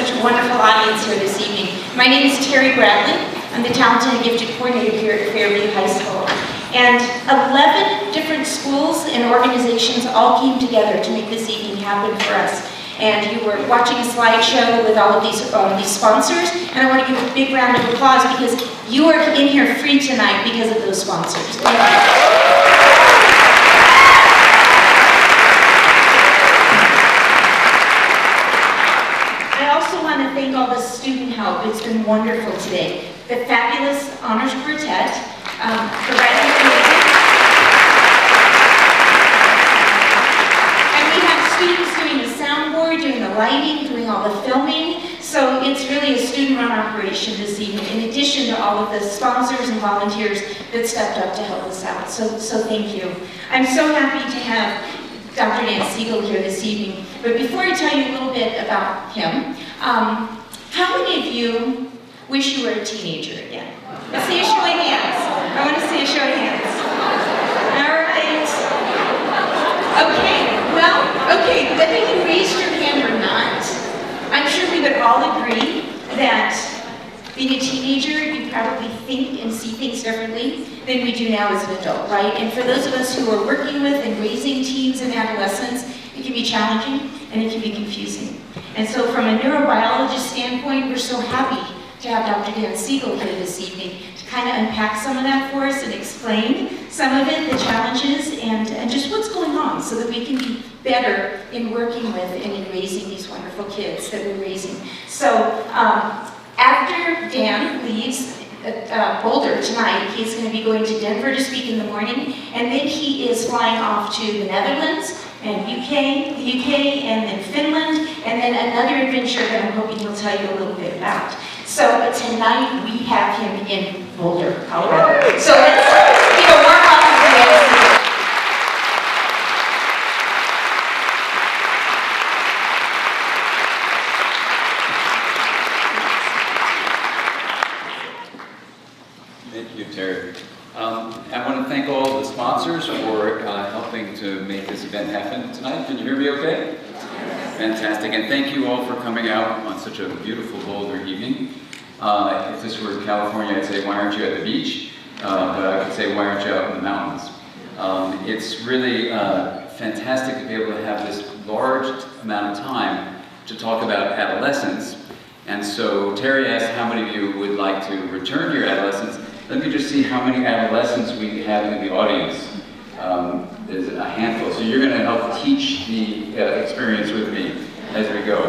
such a wonderful audience here this evening. My name is Terry Bradley. I'm the Talented and Gifted Coordinator here at Fairview High School. And 11 different schools and organizations all came together to make this evening happen for us. And you were watching a slideshow with all of these sponsors, and I want to give a big round of applause because you are in here free tonight because of those sponsors. Thank you. I also want to thank all the student help. It's been wonderful today. The fabulous Honors Quartet, providing music. And we have students doing the soundboard, doing the lighting, doing all the filming. So it's really a student-run operation this evening, in addition to all of the sponsors and volunteers that stepped up to help us out. So thank you. I'm so happy to have Dr. Dan Siegel here this evening. But before I tell you a little bit about him, how many of you wish you were a teenager again? Let's see a show of hands. I want to see a show of hands. All right. Okay, well, okay, whether you raised your hand or not, I'm sure we would all agree that being a teenager, you probably think and see things differently than we do now as an adult, right? And for those of us who are working with and raising teens and adolescents, it can be challenging and it can be confusing. And so from a neurobiologist standpoint, we're so happy to have Dr. Dan Siegel here this evening to kind of unpack some of that for us and explain some of it, the challenges, and just what's going on so that we can be better in working with and in raising these wonderful kids that we're raising. So after Dan leaves Boulder tonight, he's going to be going to Denver to speak in the morning, and then he is flying off to the Netherlands and the UK, and then Finland, and then another adventure that I'm hoping he'll tell you a little bit about. So tonight we have him in Boulder, Colorado. So let's give a warm welcome to Dan. Thank you, Terry. I want to thank all the sponsors for helping to make this event happen tonight. Can you hear me okay? Fantastic, and thank you all for coming out on such a beautiful Boulder evening. If this were California, I'd say, why aren't you at the beach? But I could say, why aren't you out in the mountains? It's really fantastic to be able to have this large amount of time to talk about adolescence. And so Terry asked how many of you would like to return to your adolescence. Let me just see how many adolescents we have in the audience. There's a handful, so you're going to help teach the experience with me as we go.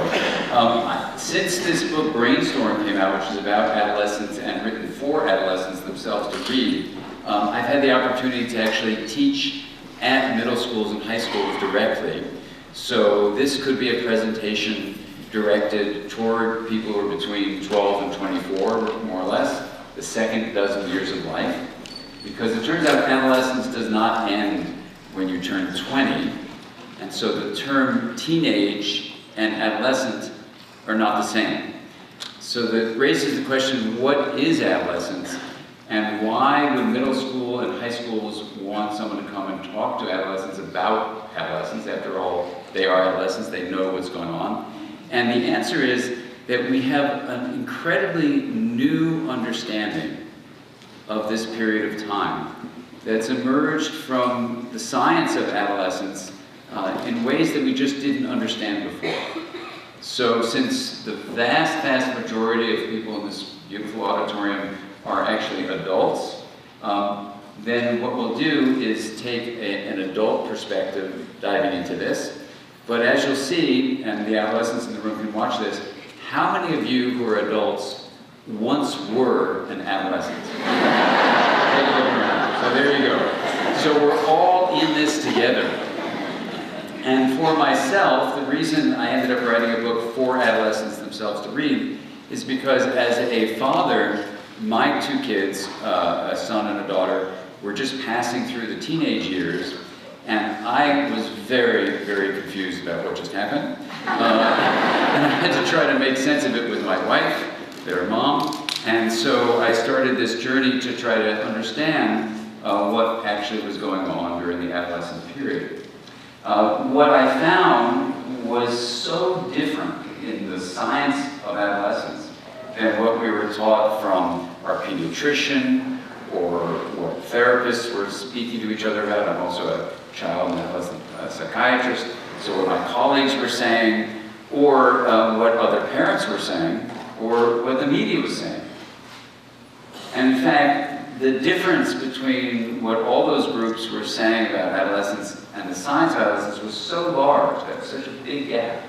Since this book Brainstorm came out, which is about adolescents and written for adolescents themselves to read, I've had the opportunity to actually teach at middle schools and high schools directly. So this could be a presentation directed toward people who are between 12 and 24, more or less, the second dozen years of life. Because it turns out adolescence does not end when you turn 20, and so the term teenage and adolescent are not the same. So that raises the question, what is adolescence, and why would middle school and high schools want someone to come and talk to adolescents about adolescence? After all, they are adolescents, they know what's going on. And the answer is that we have an incredibly new understanding of this period of time that's emerged from the science of adolescence in ways that we just didn't understand before. So since the vast majority of people in this beautiful auditorium are actually adults, then what we'll do is take an adult perspective diving into this. But as you'll see, and the adolescents in the room can watch this, how many of you who are adults once were an adolescent? Take a look around. So there you go. So we're all in this together. And for myself, the reason I ended up writing a book for adolescents themselves to read is because as a father, my two kids, a son and a daughter, were just passing through the teenage years, and I was very confused about what just happened. And I had to try to make sense of it with my wife, their mom, and so I started this journey to try to understand what actually was going on during the adolescent period. What I found was so different in the science of were taught from our pediatrician or what therapists were speaking to each other about. I'm also a child and adolescent psychiatrist, so what my colleagues were saying, or what other parents were saying, or what the media was saying. And in fact, the difference between what all those groups were saying about adolescence and the science of adolescence was so large, that was such a big gap,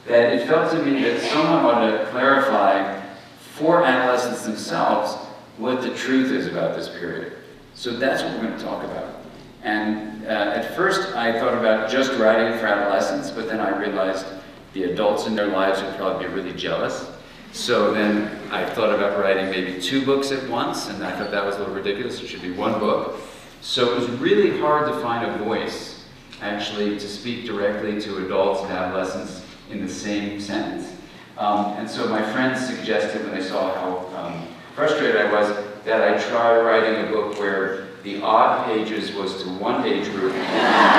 that it felt to me that someone ought to clarify for adolescents themselves what the truth is about this period. So that's what we're going to talk about. And at first I thought about just writing for adolescents, but then I realized the adults in their lives would probably be really jealous. So then I thought about writing maybe 2 books at once, and I thought that was a little ridiculous. It should be 1 book. So it was really hard to find a voice, actually, to speak directly to adults and adolescents in the same sentence. And so my friends suggested, when they saw how frustrated I was, that I try writing a book where the odd pages was to one age group and the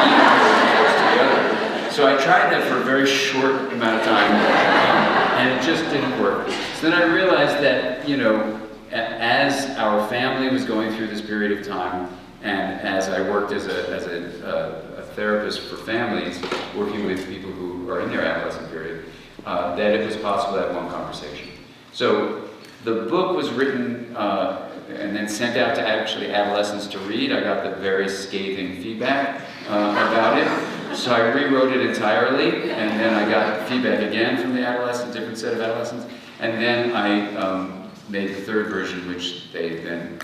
even pages was to the other. So I tried that for a very short amount of time, and it just didn't work. So then I realized that, you know, as our family was going through this period of time, and as I worked as a therapist for families, working with people who are in their adolescent period, that it was possible to have one conversation. So the book was written and then sent out to actually adolescents to read. I got the very scathing feedback about it. So I rewrote it entirely, and then I got feedback again from the adolescents, different set of adolescents, and then I made the 3rd version, which they then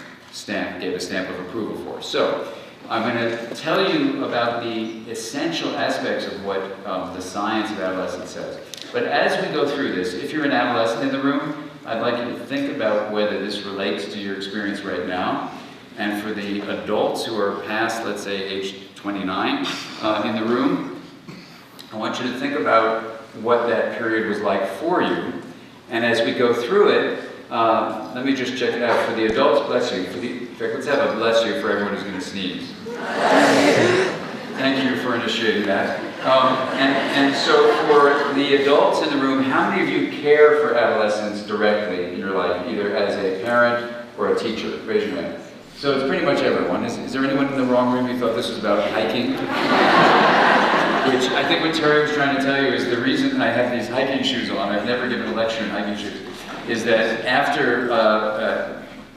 gave a stamp of approval for. So I'm going to tell you about the essential aspects of what the science of adolescence says. But as we go through this, if you're an adolescent in the room, I'd like you to think about whether this relates to your experience right now. And for the adults who are past, let's say, age 29 in the room, I want you to think about what that period was like for you. And as we go through it, let me just check it out. For the adults, bless you. In fact, let's have a bless you for everyone who's going to sneeze. Thank you for initiating that. And so for the adults in the room, how many of you care for adolescents directly in your life, either as a parent or a teacher? Raise your hand. So it's pretty much everyone. Is there anyone in the wrong room who thought this was about hiking? Which I think what Terry was trying to tell you is the reason I have these hiking shoes on, I've never given a lecture in hiking shoes, is that after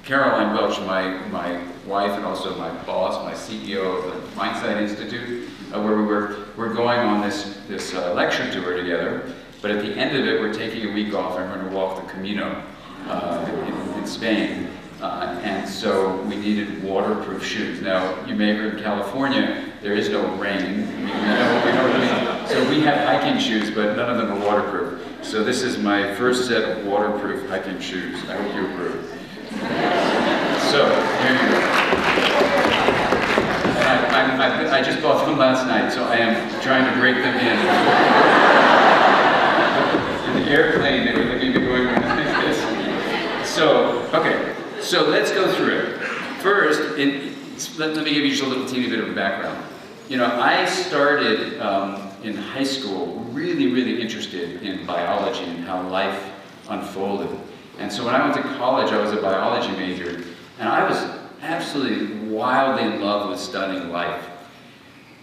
Caroline Welch, my wife and also my boss, my CEO of the Mindsight Institute, where we work, we're going on this lecture tour together, but at the end of it, we're taking a week off and we're going to walk the Camino in Spain. And so we needed waterproof shoes. Now, you may have heard in California, there is no rain. So we have hiking shoes, but none of them are waterproof. So this is my first set of waterproof hiking shoes. I hope you approve. So, here you go. And I just bought them last night, so I am trying to break them in the airplane. They were looking to go in like this. So, okay. So let's go through it. First, let me give you just a little teeny bit of a background. You know, I started in high school really interested in biology and how life unfolded. And so when I went to college, I was a biology major, and I was absolutely wildly in love with studying life.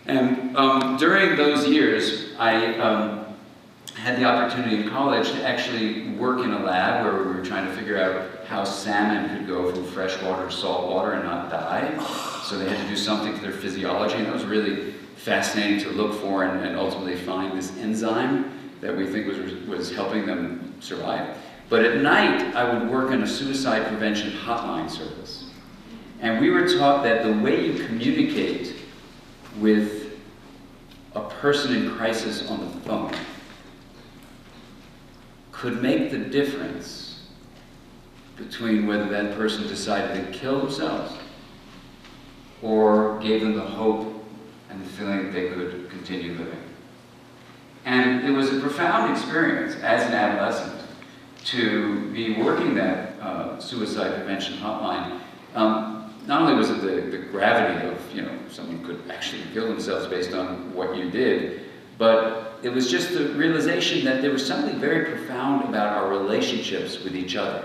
And during those years, I had the opportunity in college to actually work in a lab where we were trying to figure out how salmon could go from freshwater to saltwater and not die. So they had to do something to their physiology, and that was really fascinating to look for and ultimately find this enzyme that we think was helping them survive. But at night, I would work on a suicide prevention hotline service. And we were taught that the way you communicate with a person in crisis on the phone could make the difference between whether that person decided to kill themselves or gave them the hope and the feeling that they could continue living. And it was a profound experience as an adolescent to be working that suicide prevention hotline. Not only was it the gravity of, you know, someone could actually kill themselves based on what you did, but it was just the realization that there was something very profound about our relationships with each other.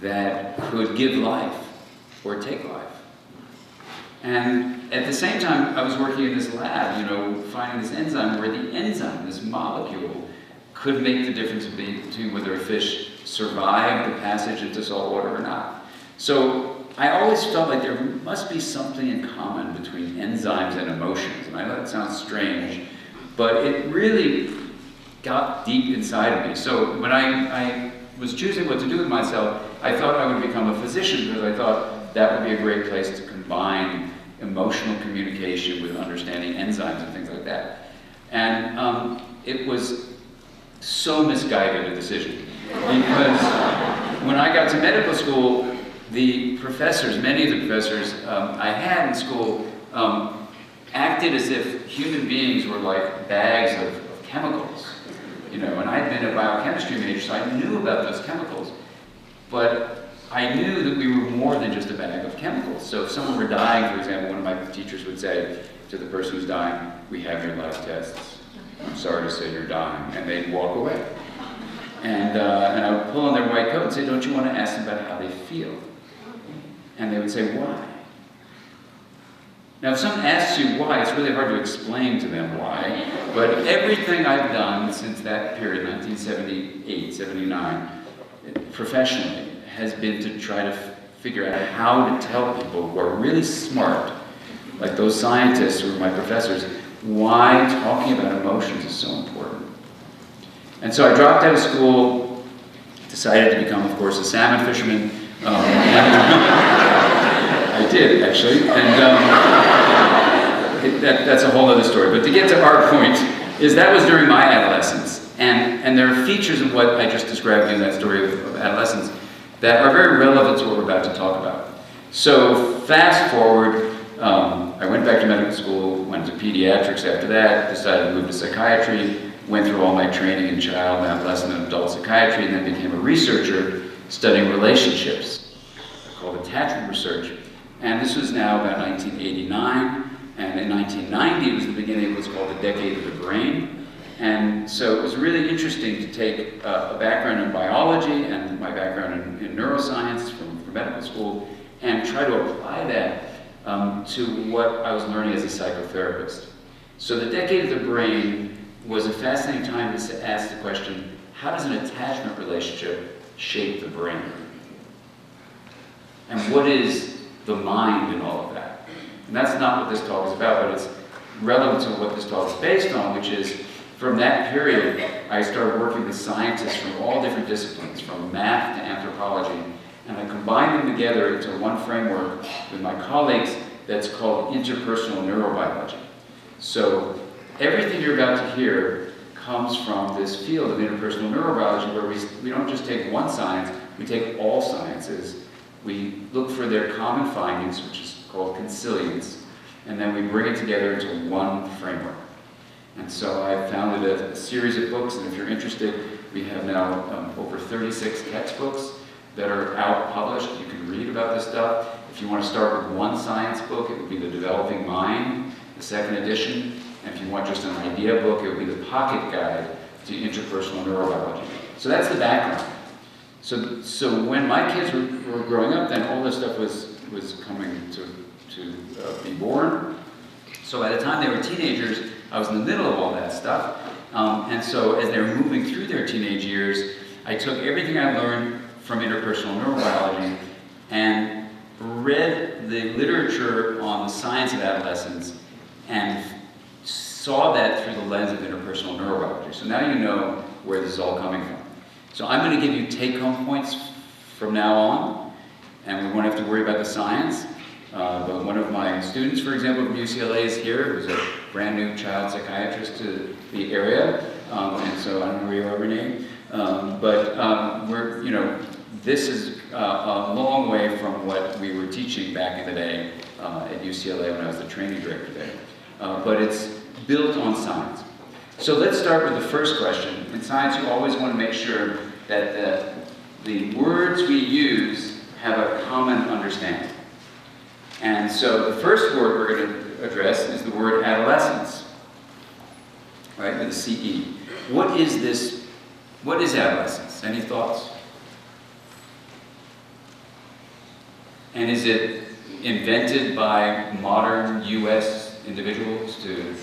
that could give life or take life. And at the same time, I was working in this lab, you know, finding this enzyme where the enzyme, this molecule, could make the difference between whether a fish survived the passage into salt water or not. So I always felt like there must be something in common between enzymes and emotions. And I know that sounds strange, but it really got deep inside of me. So when I was choosing what to do with myself, I thought I would become a physician because I thought that would be a great place to combine emotional communication with understanding enzymes and things like that. And it was so misguided a decision because when I got to medical school, the professors, many of the professors I had in school acted as if human beings were like bags of chemicals, you know, and I'd been a biochemistry major, so I knew about those chemicals, but I knew that we were more than just a bag of chemicals. So if someone were dying, for example, one of my teachers would say to the person who's dying, "We have your life tests. I'm sorry to say you're dying," and they'd walk away. And I would pull on their white coat and say, "Don't you want to ask them about how they feel?" And they would say, "Why?" Now, if someone asks you why, it's really hard to explain to them why, but everything I've done since that period, 1978, 79, professionally, has been to try to figure out how to tell people who are really smart, like those scientists who are my professors, why talking about emotions is so important. And so I dropped out of school, decided to become, of course, a salmon fisherman. I did, actually, and that's a whole other story. But to get to our point, is that was during my adolescence. And there are features of what I just described in that story of adolescence that are very relevant to what we're about to talk about. So fast forward, I went back to medical school, went to pediatrics after that, decided to move to psychiatry, went through all my training in child, adolescent, and adult psychiatry, and then became a researcher studying relationships, called attachment research. And this was now about 1989, and in 1990 it was the beginning of what's called the decade of the brain. And so it was really interesting to take a background in biology and my background in neuroscience from medical school and try to apply that to what I was learning as a psychotherapist. So the decade of the brain was a fascinating time to ask the question, how does an attachment relationship shape the brain? And what is the mind in all of that? And that's not what this talk is about, but it's relevant to what this talk is based on, which is from that period, I started working with scientists from all different disciplines, from math to anthropology, and I combined them together into one framework with my colleagues that's called interpersonal neurobiology. So everything you're about to hear comes from this field of interpersonal neurobiology where we don't just take one science, we take all sciences. We look for their common findings, which is called consilience, and then we bring it together into one framework. And so I founded a series of books, and if you're interested, we have now over 36 textbooks that are out published. You can read about this stuff. If you want to start with one science book, it would be The Developing Mind, the second edition. And if you want just an idea book, it would be The Pocket Guide to Interpersonal Neurobiology. So that's the background. So when my kids were growing up, then all this stuff was coming to be born. So by the time they were teenagers, I was in the middle of all that stuff. And so as they were moving through their teenage years, I took everything I learned from interpersonal neurobiology and read the literature on the science of adolescence and saw that through the lens of interpersonal neurobiology. So now you know where this is all coming from. So I'm going to give you take-home points from now on, and we won't have to worry about the science. But one of my students, for example, from UCLA is here, who's a brand new child psychiatrist to the area, and so I don't know where you are, Renee. This is a long way from what we were teaching back in the day at UCLA when I was the training director there. But it's built on science. So let's start with the first question. In science, you always want to make sure that the words we use have a common understanding. And so the first word we're going to address is the word adolescence, right, with a C-E. What is this? What is adolescence? Any thoughts? And is it invented by modern US individuals to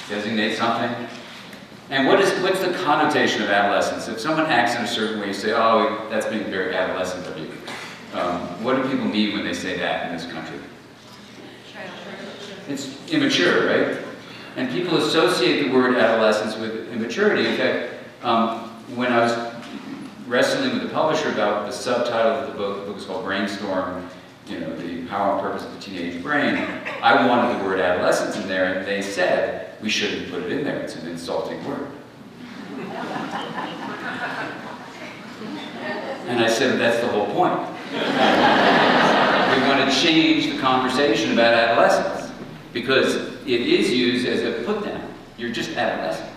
designate something? And what's the connotation of adolescence? If someone acts in a certain way, you say, oh, that's being very adolescent of you. What do people mean when they say that in this country? It's immature, right? And people associate the word adolescence with immaturity. In fact, when I was wrestling with the publisher about the subtitle of the book is called Brainstorm, you know, the power and purpose of the teenage brain, I wanted the word adolescence in there, and they said, we shouldn't put it in there, it's an insulting word. And I said, that's the whole point. We want to change the conversation about adolescence, because it is used as a put-down. You're just adolescent.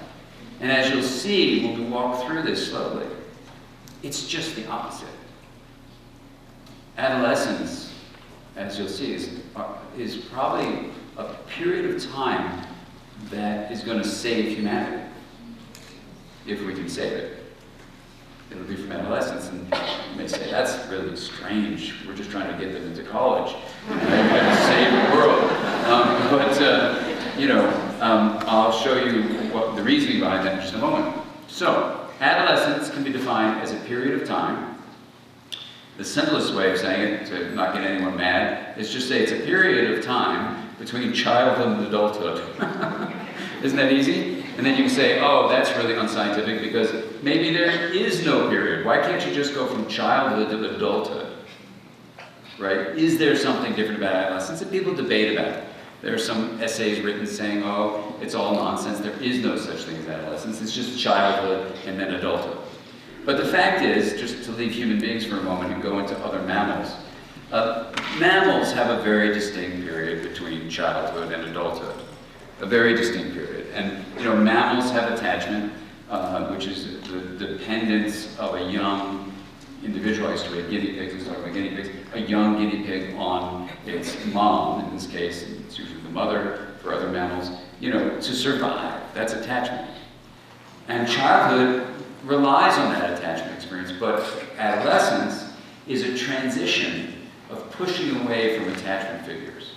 And as you'll see when we walk through this slowly, it's just the opposite. Adolescence, as you'll see, is probably a period of time that is going to save humanity, if we can save it. It'll be from adolescence, and you may say, that's really strange. We're just trying to get them into college and save the world. I'll show you what the reasoning behind that in just a moment. So, adolescence can be defined as a period of time. The simplest way of saying it, to not get anyone mad, is just say it's a period of time between childhood and adulthood. Isn't that easy? And then you can say, oh, that's really unscientific because maybe there is no period. Why can't you just go from childhood to adulthood? Right? Is there something different about adolescence? And people debate about it. There are some essays written saying, oh, it's all nonsense. There is no such thing as adolescence. It's just childhood and then adulthood. But the fact is, just to leave human beings for a moment and go into other mammals, mammals have a very distinct period between childhood and adulthood. A very distinct period. And, mammals have attachment, which is the dependence of a young individual. I used to read guinea pigs, let's talk about guinea pigs. A young guinea pig on its mom, in this case, it's usually the mother for other mammals, to survive. That's attachment. And childhood relies on that attachment experience, but adolescence is a transition of pushing away from attachment figures.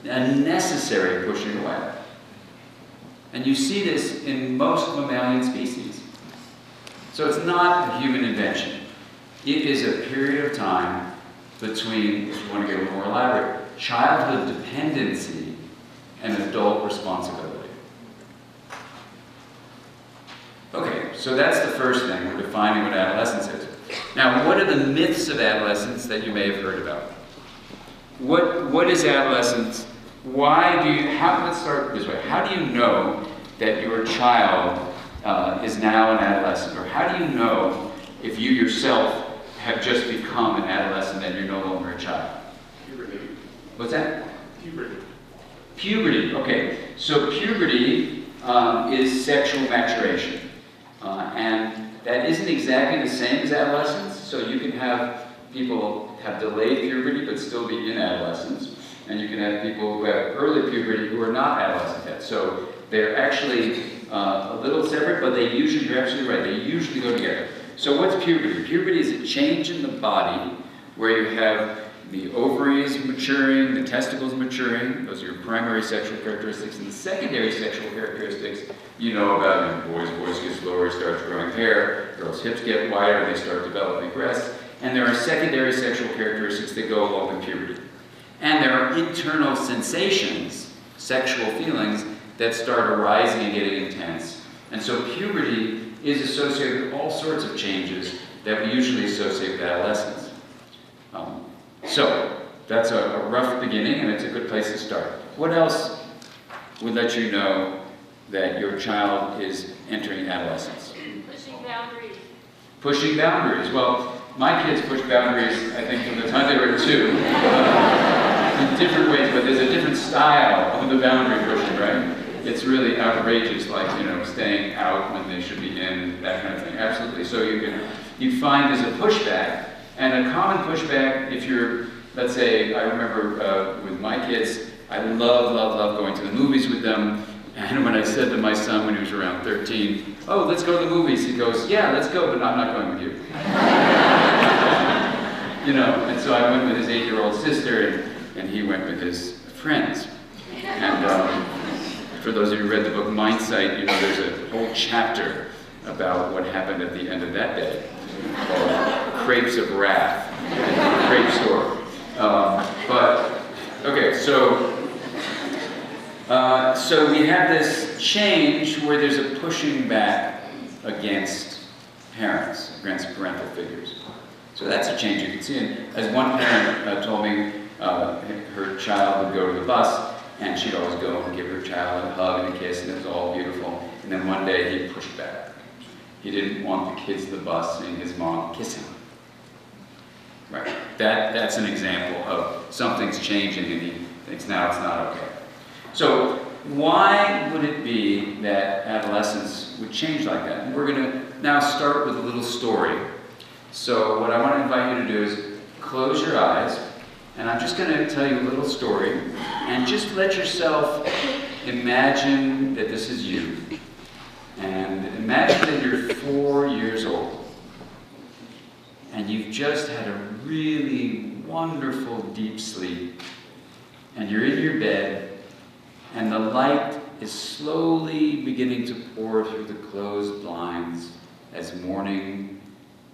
A necessary pushing away. And you see this in most mammalian species. So it's not a human invention. It is a period of time between, if you want to get a little more elaborate, childhood dependency and adult responsibility. Okay, so that's the first thing. We're defining what adolescence is. Now, what are the myths of adolescence that you may have heard about? What is adolescence? Let's start this way. How do you know that your child is now an adolescent? Or how do you know if you yourself have just become an adolescent and you're no longer a child? Puberty. What's that? Puberty. Puberty, okay. So puberty is sexual maturation. And that isn't exactly the same as adolescence. So you can have people have delayed puberty but still be in adolescence. And you can have people who have early puberty who are not adolescent yet. So they're actually a little separate, but you're absolutely right, they usually go together. So what's puberty? Puberty is a change in the body where you have the ovaries maturing, the testicles maturing. Those are your primary sexual characteristics. And the secondary sexual characteristics you know about. Boys' voice gets lower, starts growing hair. Girls' hips get wider, they start developing breasts. And there are secondary sexual characteristics that go along with puberty. And there are internal sensations, sexual feelings, that start arising and getting intense. And so puberty is associated with all sorts of changes that we usually associate with adolescence. So that's a rough beginning, and it's a good place to start. What else would let you know that your child is entering adolescence? Pushing boundaries. Pushing boundaries. Well, my kids push boundaries, I think, from the time they were 2. In different ways, but there's a different style of the boundary pushing, right? It's really outrageous, like, staying out when they should be in, that kind of thing. Absolutely. So you find there's a pushback, and a common pushback if you're, let's say, I remember with my kids, I love going to the movies with them. And when I said to my son when he was around 13, oh, let's go to the movies, he goes, yeah, let's go, but I'm not going with you. You know, and so I went with his 8-year-old sister, and he went with his friends. And for those of you who read the book Mindsight, you know there's a whole chapter about what happened at the end of that day, called Crepes of Wrath, the crepe store. So we have this change where there's a pushing back against parents, against parental figures. So that's a change you can see. And as one parent told me, her child would go to the bus, and she'd always go and give her child a hug and a kiss, and it was all beautiful. And then one day he pushed back. He didn't want the kids to the bus seeing his mom kiss him. Right? That's an example of something's changing, and he thinks now it's not okay. So why would it be that adolescents would change like that? And we're going to now start with a little story. So what I want to invite you to do is close your eyes, and I'm just going to tell you a little story, and just let yourself imagine that this is you. And imagine that you're 4 years old, and you've just had a really wonderful deep sleep, and you're in your bed, and the light is slowly beginning to pour through the closed blinds as morning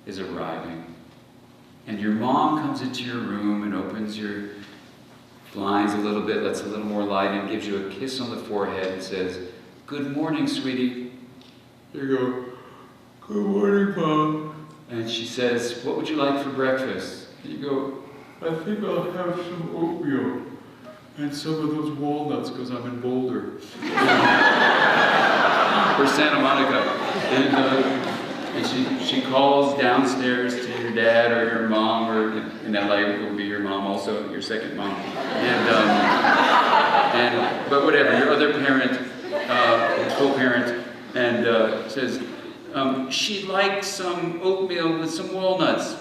is arriving. And your mom comes into your room and opens your blinds a little bit, lets a little more light in, gives you a kiss on the forehead and says, "Good morning, sweetie." You go, "Good morning, Mom." And she says, "What would you like for breakfast?" And you go, "I think I'll have some oatmeal and some of those walnuts because I'm in Boulder." Or Santa Monica. And she calls downstairs to your dad or your mom, or in LA it will be your mom also, your second mom. But whatever, your other parent, co-parent, and says, "She'd like some oatmeal with some walnuts."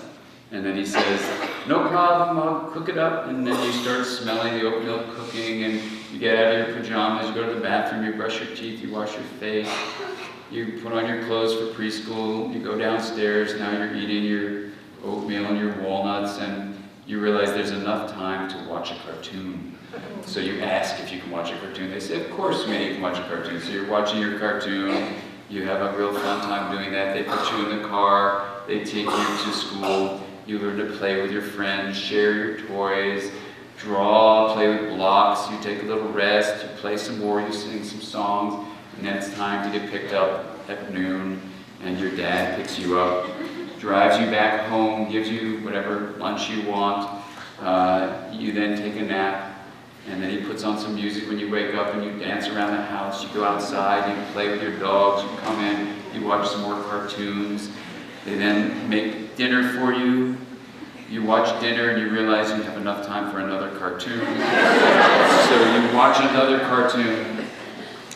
And then he says, "No problem, I'll cook it up." And then you start smelling the oatmeal cooking, and you get out of your pajamas, you go to the bathroom, you brush your teeth, you wash your face, you put on your clothes for preschool, you go downstairs, now you're eating your oatmeal and your walnuts, and you realize there's enough time to watch a cartoon. So you ask if you can watch a cartoon. They say, "Of course, sweetie, you can watch a cartoon." So you're watching your cartoon, you have a real fun time doing that. They put you in the car, they take you to school, you learn to play with your friends, share your toys, draw, play with blocks, you take a little rest, you play some more, you sing some songs, and then it's time to get picked up at noon, and your dad picks you up, drives you back home, gives you whatever lunch you want. You then take a nap, and then he puts on some music when you wake up, and you dance around the house, you go outside, you play with your dogs, you come in, you watch some more cartoons. They then make dinner for you. You watch dinner and you realize you have enough time for another cartoon. So you watch another cartoon,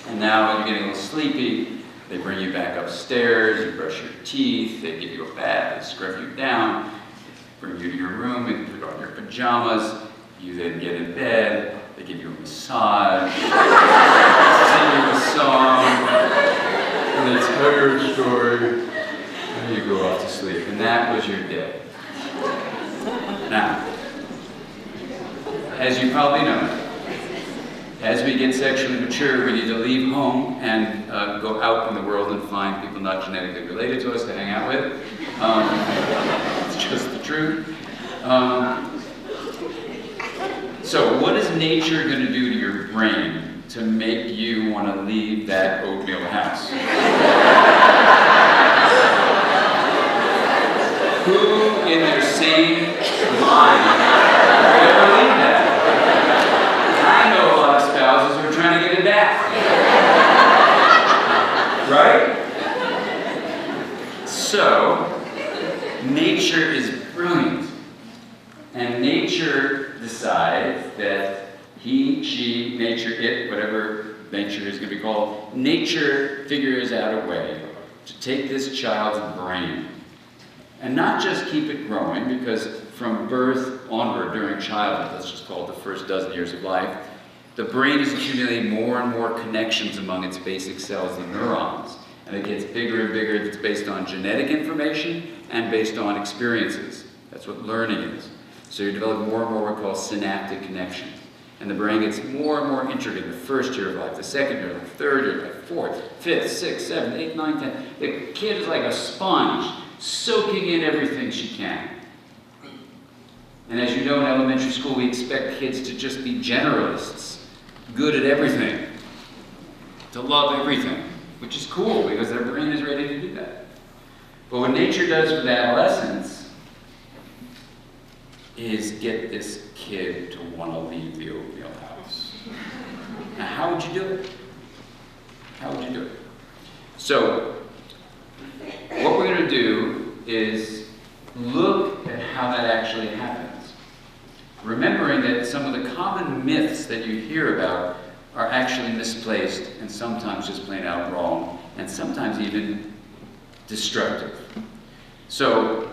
and now when you're getting a little sleepy, they bring you back upstairs, you brush your teeth, they give you a bath, they scrub you down, bring you to your room and put on your pajamas. You then get in bed, they give you a massage, sing you a song, and they tell you a story, and you go off to sleep. And that was your day. Now, as you probably know, as we get sexually mature, we need to leave home and go out in the world and find people not genetically related to us to hang out with. It's just the truth. So what is nature going to do to your brain to make you want to leave that oatmeal house? Who in their sane mind would ever leave that? I know a lot of spouses who are trying to get it back. Right? So, nature is brilliant. And nature decides that he, she, nature, it, whatever nature is going to be called, nature figures out a way to take this child's brain and not just keep it growing, because from birth onward during childhood, let's just call it the first dozen years of life, the brain is accumulating more and more connections among its basic cells, the neurons, and it gets bigger and bigger. It's based on genetic information and based on experiences. That's what learning is. So you develop more and more what we call synaptic connections. And the brain gets more and more intricate in the first year of life, the second year of life, third year of life, fourth, fifth, sixth, seventh, eighth, ninth, 10th. The kid is like a sponge, soaking in everything she can. And as you know, in elementary school, we expect kids to just be generalists, good at everything, to love everything, which is cool because their brain is ready to do that. But what nature does with adolescents is get this kid to want to leave the oatmeal house. Now, how would you do it? How would you do it? So, what we're going to do is look at how that actually happens. Remembering that some of the common myths that you hear about are actually misplaced and sometimes just plain out wrong, and sometimes even destructive. So,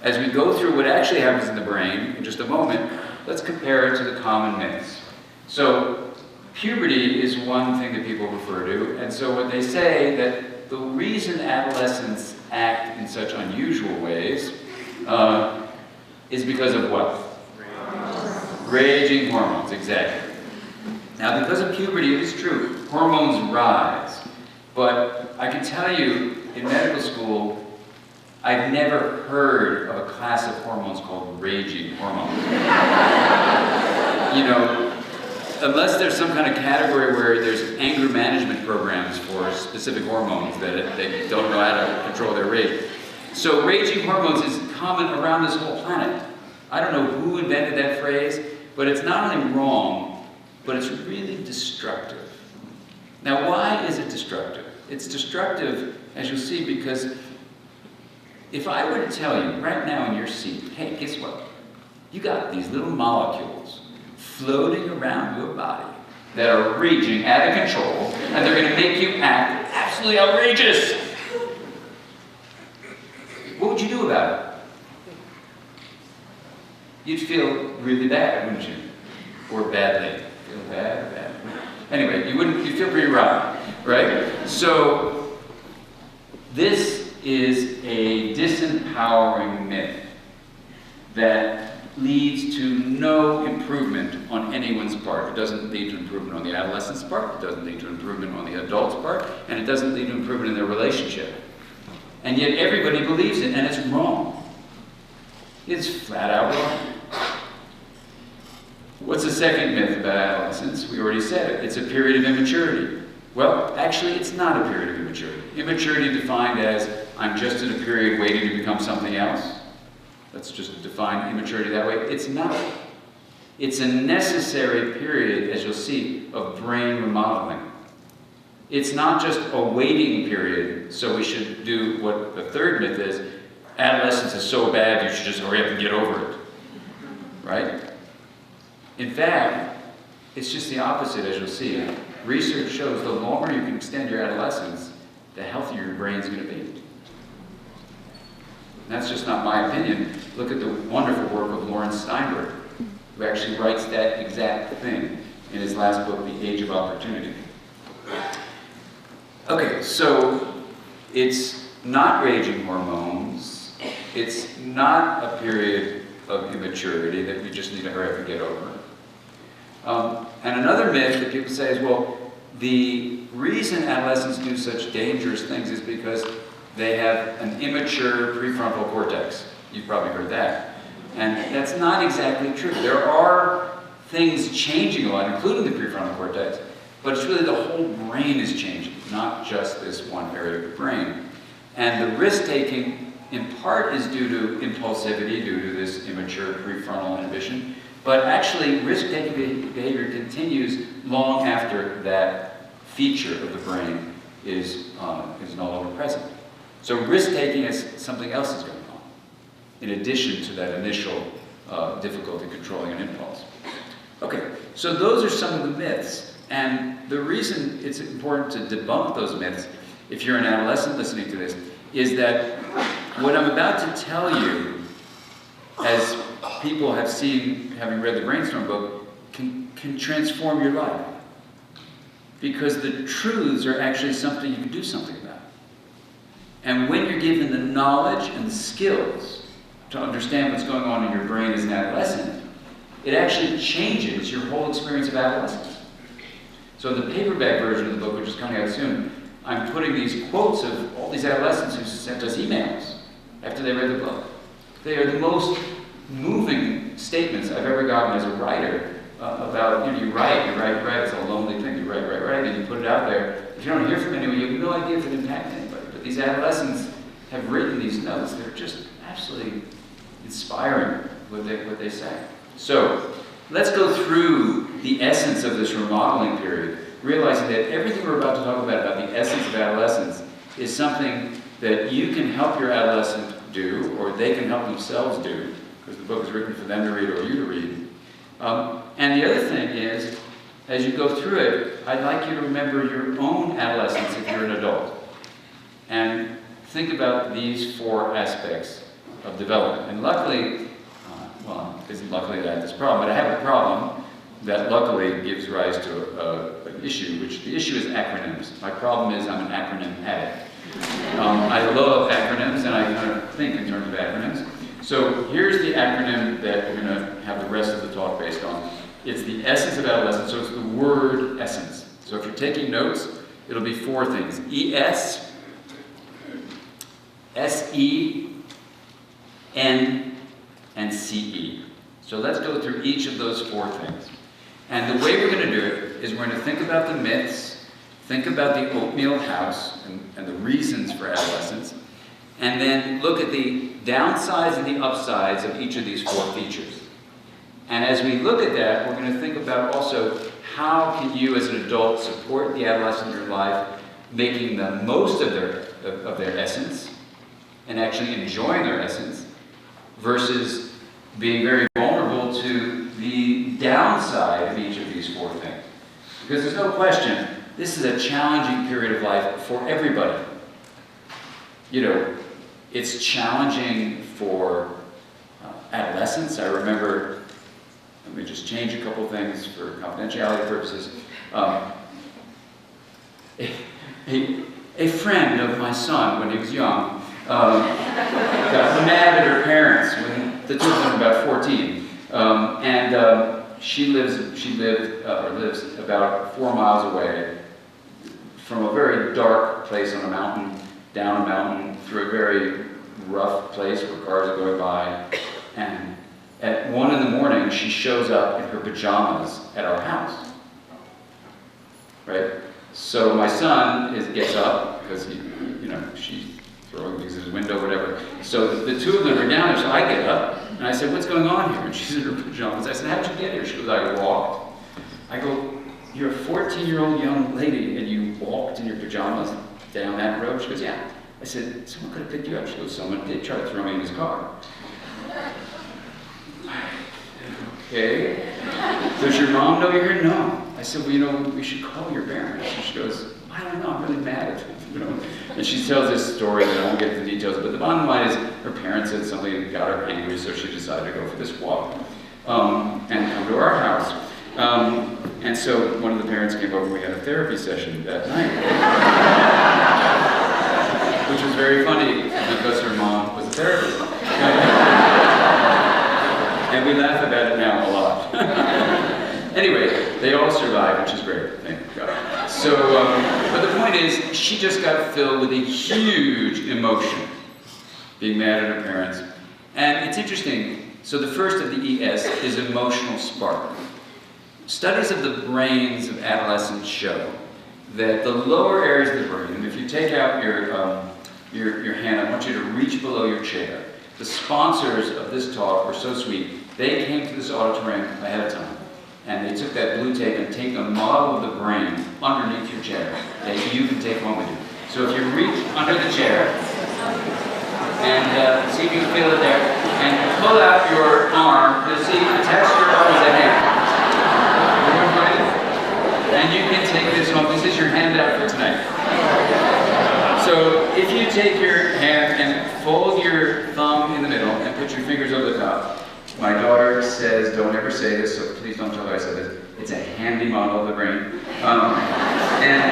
as we go through what actually happens in the brain in just a moment, let's compare it to the common myths. So, puberty is one thing that people refer to, and so what they say that the reason adolescents act in such unusual ways is because of what? Raging hormones, exactly. Now, because of puberty, it is true, hormones rise. But I can tell you, in medical school, I've never heard of a class of hormones called raging hormones. You know, unless there's some kind of category where there's anger management programs for specific hormones that they don't know how to control their rage. So raging hormones is common around this whole planet. I don't know who invented that phrase, but it's not only wrong, but it's really destructive. Now, why is it destructive? It's destructive, as you'll see, because if I were to tell you right now in your seat, hey, guess what? You got these little molecules floating around your body that are raging out of control, and they're going to make you act absolutely outrageous. What would you do about it? You'd feel really bad, wouldn't you? Or badly. Feel bad or bad? Anyway, you'd feel pretty rotten, right? So, this is a disempowering myth that leads to no improvement on anyone's part. It doesn't lead to improvement on the adolescent's part, it doesn't lead to improvement on the adult's part, and it doesn't lead to improvement in their relationship. And yet everybody believes it, and it's wrong. It's flat out wrong. What's the second myth about adolescence? We already said it. It's a period of immaturity. Well, actually, it's not a period of immaturity. Immaturity defined as, I'm just in a period waiting to become something else. Let's just define immaturity that way. It's not. It's a necessary period, as you'll see, of brain remodeling. It's not just a waiting period, so we should do what the third myth is. Adolescence is so bad, you should just hurry up and get over it. Right? In fact, it's just the opposite, as you'll see. Research shows the longer you can extend your adolescence, the healthier your brain's going to be. And that's just not my opinion. Look at the wonderful work of Lawrence Steinberg, who actually writes that exact thing in his last book, The Age of Opportunity. Okay, so it's not raging hormones. It's not a period of immaturity that we just need to hurry up and get over. And another myth that people say is, well, the reason adolescents do such dangerous things is because they have an immature prefrontal cortex. You've probably heard that. And that's not exactly true. There are things changing a lot, including the prefrontal cortex, but it's really the whole brain is changing, not just this one area of the brain. And the risk-taking, in part, is due to impulsivity, due to this immature prefrontal inhibition. But actually, risk-taking behavior continues long after that feature of the brain is no longer present. So risk-taking is something else is going on, in addition to that initial difficulty controlling an impulse. Okay, so those are some of the myths. And the reason it's important to debunk those myths, if you're an adolescent listening to this, is that what I'm about to tell you, as people have seen, having read the Brainstorm book, can transform your life. Because the truths are actually something you can do something about. And when you're given the knowledge and the skills to understand what's going on in your brain as an adolescent, it actually changes your whole experience of adolescence. So in the paperback version of the book, which is coming out soon, I'm putting these quotes of all these adolescents who sent us emails after they read the book. They are the most moving statements I've ever gotten as a writer about, you write, it's a lonely thing, you write, and you put it out there. If you don't hear from anyone, you have no idea if it impacts anybody. But these adolescents have written these notes. They're just absolutely inspiring what they say. So let's go through the essence of this remodeling period, realizing that everything we're about to talk about the essence of adolescence, is something that you can help your adolescent do, or they can help themselves do, because the book is written for them to read or you to read. And the other thing is, as you go through it, I'd like you to remember your own adolescence if you're an adult. And think about these 4 aspects of development. And luckily, well, it isn't luckily that I have this problem, but I have a problem that luckily gives rise to an issue, which the issue is acronyms. My problem is I'm an acronym addict. I love acronyms, and I kind of think in terms of acronyms. So here's the acronym that we're going to have the rest of the talk based on. It's the essence of adolescence, so it's the word essence. So if you're taking notes, it'll be 4 things. ES, SE, N, and CE. So let's go through each of those 4 things. And the way we're going to do it is we're going to think about the myths, think about the oatmeal house and the reasons for adolescence, and then look at the downsides and the upsides of each of these 4 features. And as we look at that, we're going to think about also how can you as an adult support the adolescent in your life, making the most of their essence and actually enjoying their essence, versus being very vulnerable to the downside of each of these 4 things. Because there's no question, this is a challenging period of life for everybody. It's challenging for adolescents. I remember, let me just change a couple things for confidentiality purposes. A friend of my son, when he was young, got mad at her parents when the 2 of them were about 14. She lives about 4 miles away from a very dark place on a mountain, down a mountain, through a very rough place where cars are going by. And at 1 in the morning, she shows up in her pajamas at our house. Right? So my son gets up because she's throwing things at his window, whatever. So the 2 of them are down there, so I get up, and I said, "What's going on here?" And she's in her pajamas. I said, "How'd you get here?" She goes, "I walked." I go, "You're a 14-year-old young lady, and you walked in your pajamas down that road?" She goes, "Yeah." I said, "Someone could have picked you up." She goes, "Someone did try to throw me in his car." Okay. "Does your mom know you're here?" "No." I said, "Well, we should call your parents." And she goes, "I don't know, I'm really mad at them." And she tells this story, and I won't get into the details, but the bottom line is her parents said something that got her angry, so she decided to go for this walk and come to our house. And so one of the parents came over and we had a therapy session that night. Which was very funny because her mom was a therapist. And we laugh about it now a lot. Anyway, they all survived, which is great, thank God. So, but the point is, she just got filled with a huge emotion, being mad at her parents. And it's interesting, so the first of the ES is emotional spark. Studies of the brains of adolescents show that the lower areas of the brain, and if you take out your hand, I want you to reach below your chair. The sponsors of this talk were so sweet. They came to this auditorium ahead of time, and they took that blue tape and taped a model of the brain underneath your chair that you can take home with you. So if you reach under the chair, and see if you can feel it there, and pull out your arm, you'll see attach your arm as a hand. And you can take this home. This is your handout for tonight. So if you take your hand and fold your thumb in the middle and put your fingers over the top. My daughter says, don't ever say this, so please don't tell her I said this. It's a handy model of the brain. And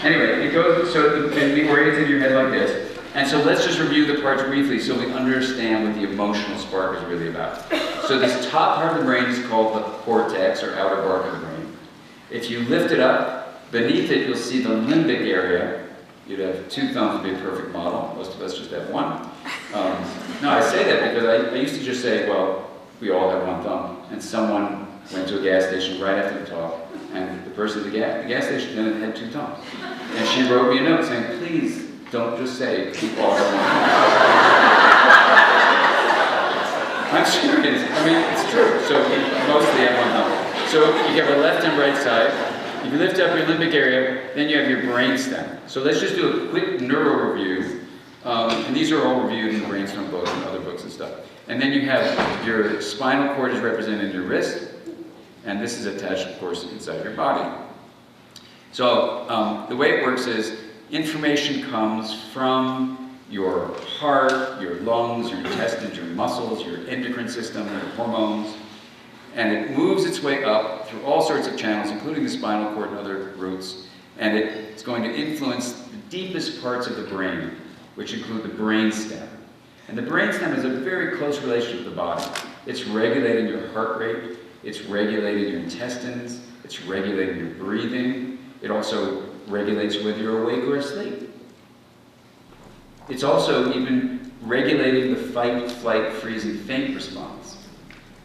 anyway, it goes, so be oriented in your head like this. And so let's just review the parts briefly so we understand what the emotional spark is really about. So this top part of the brain is called the cortex, or outer bark of the brain. If you lift it up, beneath it you'll see the limbic area. You'd have 2 thumbs would be a perfect model. Most of us just have 1. No, I say that because I used to just say, well, we all have 1 thumb. And someone went to a gas station right after the talk, and the person at the gas station attendant had 2 thumbs. And she wrote me a note saying, please don't just say we all have 1 thumb. I'm serious. I mean, it's true. So we mostly have 1 thumb. So you have a left and right side. If you lift up your limbic area, then you have your brainstem. So let's just do a quick neuro review. And these are all reviewed in the brainstem books and other books and stuff. And then you have your spinal cord is represented in your wrist. And this is attached, of course, inside your body. So the way it works is information comes from your heart, your lungs, your intestines, your muscles, your endocrine system, your hormones. And it moves its way up through all sorts of channels, including the spinal cord and other roots. And it's going to influence the deepest parts of the brain, which include the brainstem. And the brainstem is a very close relationship to the body. It's regulating your heart rate, it's regulating your intestines, it's regulating your breathing. It also regulates whether you're awake or asleep. It's also even regulating the fight, flight, freeze, and faint response.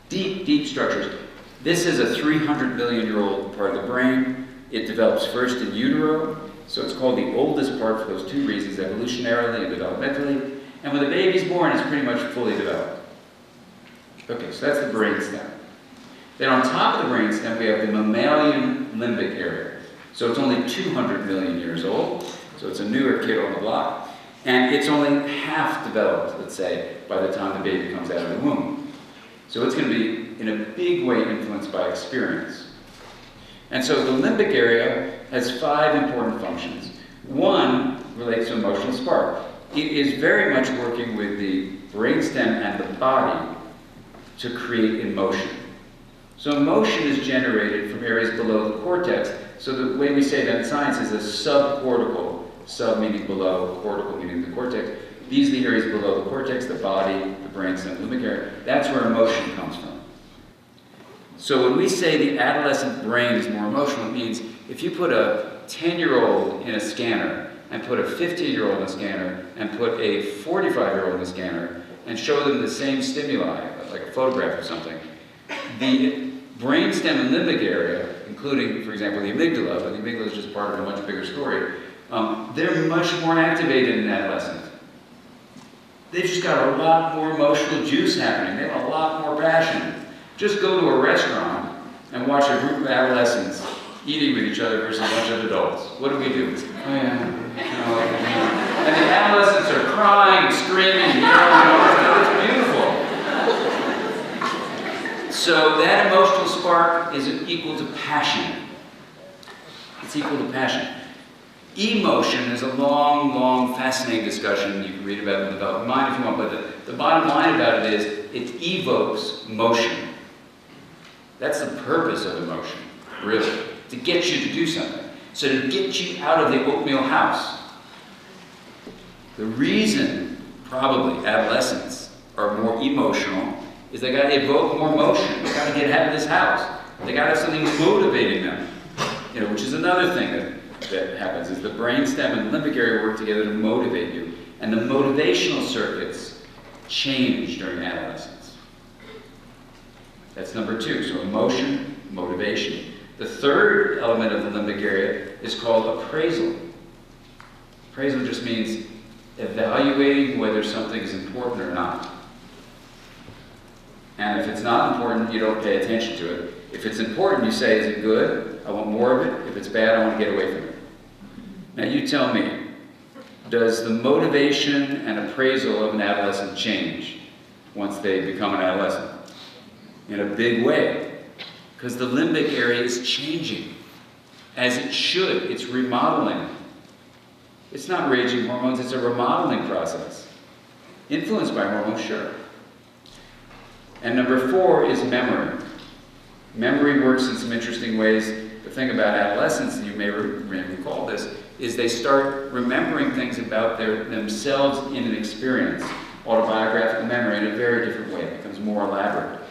Deep, deep structures. This is a 300 million-year-old part of the brain. It develops first in utero, so it's called the oldest part for those 2 reasons, evolutionarily and developmentally. And when the baby's born, it's pretty much fully developed. Okay, so that's the brainstem. Then on top of the brainstem, we have the mammalian limbic area. So it's only 200 million years old, so it's a newer kid on the block. And it's only half developed, let's say, by the time the baby comes out of the womb. So it's going to be, in a big way, influenced by experience. And so the limbic area has 5 important functions. 1 relates to emotional spark. It is very much working with the brainstem and the body to create emotion. So emotion is generated from areas below the cortex. So the way we say that in science is a subcortical, sub meaning below, cortical meaning the cortex. These are the areas below the cortex, the body, the brainstem, the limbic area. That's where emotion comes from. So when we say the adolescent brain is more emotional, it means if you put a 10-year-old in a scanner and put a 15-year-old in a scanner and put a 45-year-old in a scanner and show them the same stimuli, like a photograph or something, the brainstem and limbic area, including, for example, the amygdala, but the amygdala is just part of a much bigger story, they're much more activated in adolescence. They've just got a lot more emotional juice happening. They have a lot more passion. Just go to a restaurant and watch a group of adolescents eating with each other versus a bunch of adults. What do we do? Oh yeah. And the adolescents are crying, screaming, it's beautiful. So that emotional spark is equal to passion. It's equal to passion. Emotion is a long, long, fascinating discussion. You can read about it in the development mind if you want, but the bottom line about it is it evokes motion. That's the purpose of emotion, really, to get you to do something. So to get you out of the oatmeal house. The reason, probably, adolescents are more emotional is they got to evoke more motion. They got to get out of this house. They got to have something motivating them, which is another thing that happens, is the brainstem and the limbic area work together to motivate you. And the motivational circuits change during adolescence. That's number 2. So emotion, motivation. The third element of the limbic area is called appraisal. Appraisal just means evaluating whether something is important or not. And if it's not important, you don't pay attention to it. If it's important, you say, is it good? I want more of it. If it's bad, I want to get away from it. Now you tell me, does the motivation and appraisal of an adolescent change once they become an adolescent? In a big way. Because the limbic area is changing. As it should. It's remodeling. It's not raging hormones, it's a remodeling process. Influenced by hormones, sure. And number 4 is memory. Memory works in some interesting ways. The thing about adolescence, and you may recall this, is they start remembering things about themselves in an experience, autobiographical memory, in a very different way. It becomes more elaborate.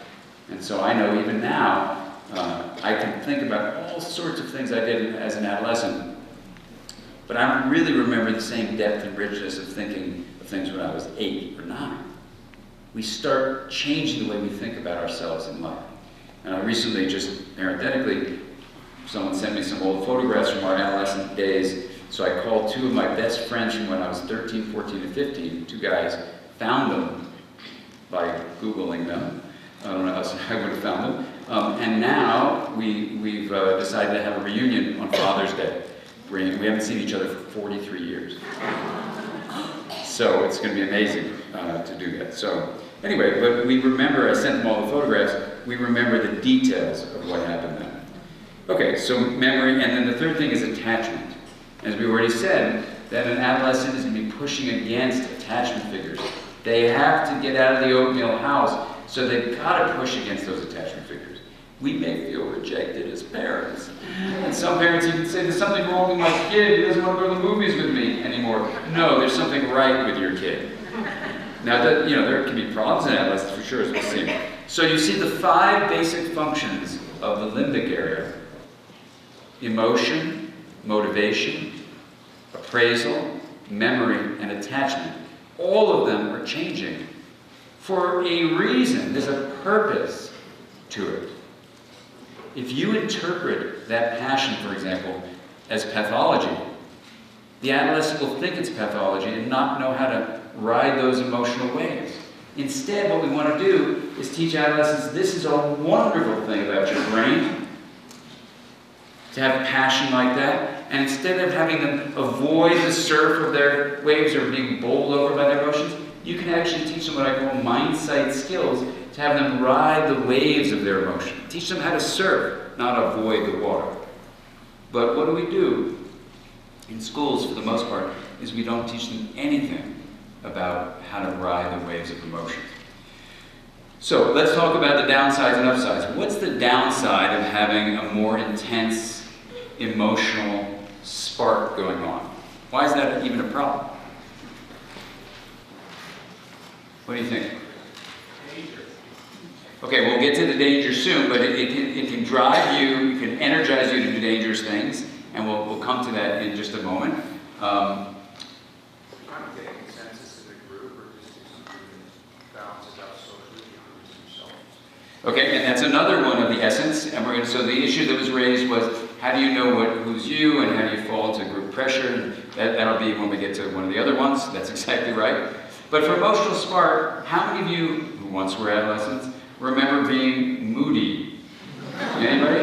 And so I know even now, I can think about all sorts of things I did as an adolescent, but I don't really remember the same depth and richness of thinking of things when I was 8 or 9. We start changing the way we think about ourselves in life. And I recently, just parenthetically, someone sent me some old photographs from our adolescent days, so I called 2 of my best friends from when I was 13, 14, and 15, 2 guys, found them by Googling them. I don't know how I would have found them. And now we've decided to have a reunion on Father's Day. We haven't seen each other for 43 years. So it's going to be amazing to do that. So anyway, but we remember, I sent them all the photographs, we remember the details of what happened then. Okay, so memory, and then the third thing is attachment. As we already said, that an adolescent is going to be pushing against attachment figures. They have to get out of the oatmeal house, so they've got to push against those attachment figures. We may feel rejected as parents. And some parents even say, there's something wrong with my kid, he doesn't want to go to the movies with me anymore. No, there's something right with your kid. Now, there can be problems in adolescence for sure, as we'll see. So you see the 5 basic functions of the limbic area: emotion, motivation, appraisal, memory, and attachment. All of them are changing for a reason. There's a purpose to it. If you interpret that passion, for example, as pathology, the adolescent will think it's pathology and not know how to ride those emotional waves. Instead, what we want to do is teach adolescents this is a wonderful thing about your brain, to have passion like that. And instead of having them avoid the surf of their waves or being bowled over by their emotions, you can actually teach them what I call mind-sight skills, to have them ride the waves of their emotion. Teach them how to surf, not avoid the water. But what do in schools, for the most part, is we don't teach them anything about how to ride the waves of emotion. So let's talk about the downsides and upsides. What's the downside of having a more intense emotional spark going on? Why is that even a problem? What do you think? Danger. Okay, we'll get to the danger soon, but it can drive you, it can energize you to do dangerous things, and we'll come to that in just a moment. Trying to get a consensus in the group, or just do something that balances out socially between yourself. Okay, and that's another one of the essence. And so the issue that was raised was, how do you know who's you, and how do you fall to group pressure? And that'll be when we get to one of the other ones. That's exactly right. But for emotional spark, how many of you, who once were adolescents, remember being moody? Anybody?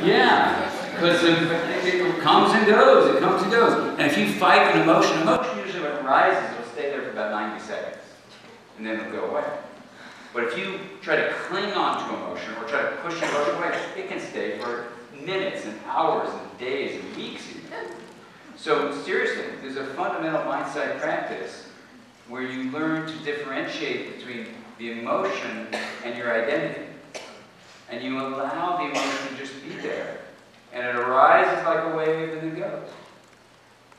Yeah, because it comes and goes, it comes and goes. And if you fight an emotion usually when it rises, it'll stay there for about 90 seconds. And then it'll go away. But if you try to cling on to emotion, or try to push emotion away, it can stay for minutes and hours and days and weeks even. So seriously, there's a fundamental mindset practice where you learn to differentiate between the emotion and your identity. And you allow the emotion to just be there. And it arises like a wave and then goes.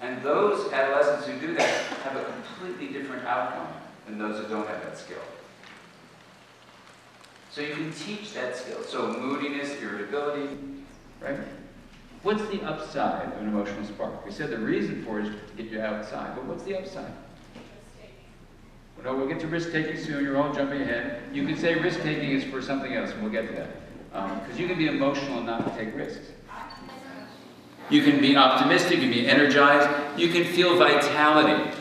And those adolescents who do that have a completely different outcome than those who don't have that skill. So you can teach that skill. So moodiness, irritability, right? What's the upside of an emotional spark? We said the reason for it is to get you outside, but what's the upside? Well, we'll get to risk-taking soon. You're all jumping ahead. You can say risk-taking is for something else, and we'll get to that. Because you can be emotional and not take risks. You can be optimistic, you can be energized, you can feel vitality.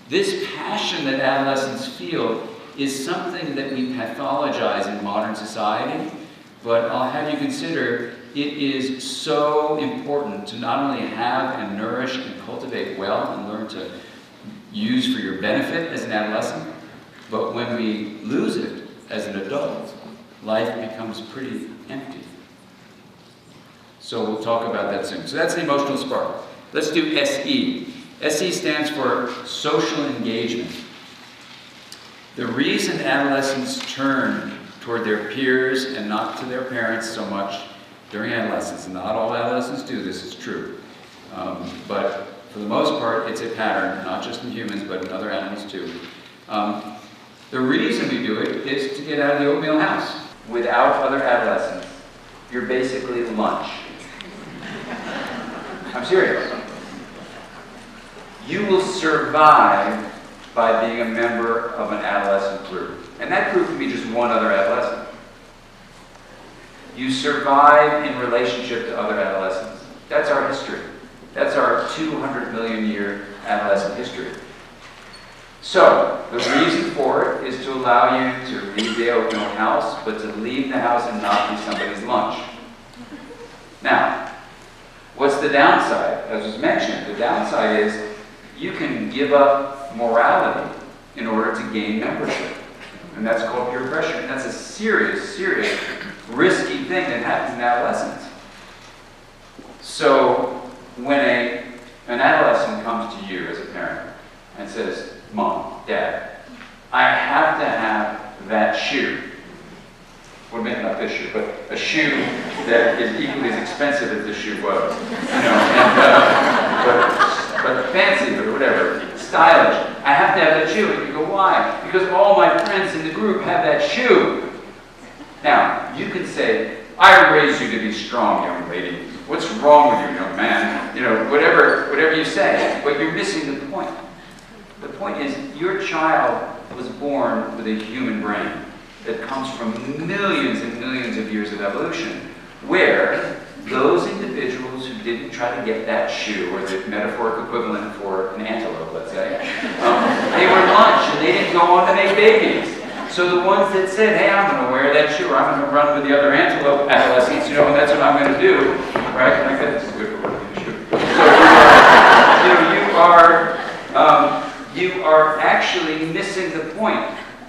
This passion that adolescents feel is something that we pathologize in modern society, but I'll have you consider it is so important to not only have and nourish and cultivate well and learn to use for your benefit as an adolescent, but when we lose it as an adult, life becomes pretty empty. So we'll talk about that soon. So that's the emotional spark. Let's do SE. SE stands for social engagement. The reason adolescents turn toward their peers and not to their parents so much during adolescence, and not all adolescents do this, it's true, But for the most part, it's a pattern, not just in humans, but in other animals too. The reason we do it is to get out of the oatmeal house. Without other adolescents, you're basically lunch. I'm serious. You will survive by being a member of an adolescent group. And that group can be just one other adolescent. You survive in relationship to other adolescents. That's our history. That's our 200 million year adolescent history. So, the reason for it is to allow you to leave the oatmeal house, but to leave the house and not be somebody's lunch. Now, what's the downside? As was mentioned, the downside is you can give up morality in order to gain membership. And that's called peer pressure. And that's a serious, serious, risky thing that happens in adolescence. So, when an adolescent comes to you as a parent and says, Mom, Dad, I have to have that shoe. Well, maybe not this shoe, but a shoe that is equally as expensive as this shoe was. You know, but fancy, or whatever, stylish. I have to have that shoe. And you go, why? Because all my friends in the group have that shoe. Now, you can say, I raised you to be strong, young lady. What's wrong with you, young man? You know, whatever you say, but you're missing the point. The point is, your child was born with a human brain that comes from millions and millions of years of evolution, where those individuals who didn't try to get that shoe, or the metaphoric equivalent for an antelope, let's say, they were lunch and they didn't go on to make babies. So the ones that said, hey, I'm going to wear that shoe, or I'm going to run with the other antelope adolescents, you know, and that's what I'm going to do, right? Like, that's good for wearing a shoe. So you are actually missing the point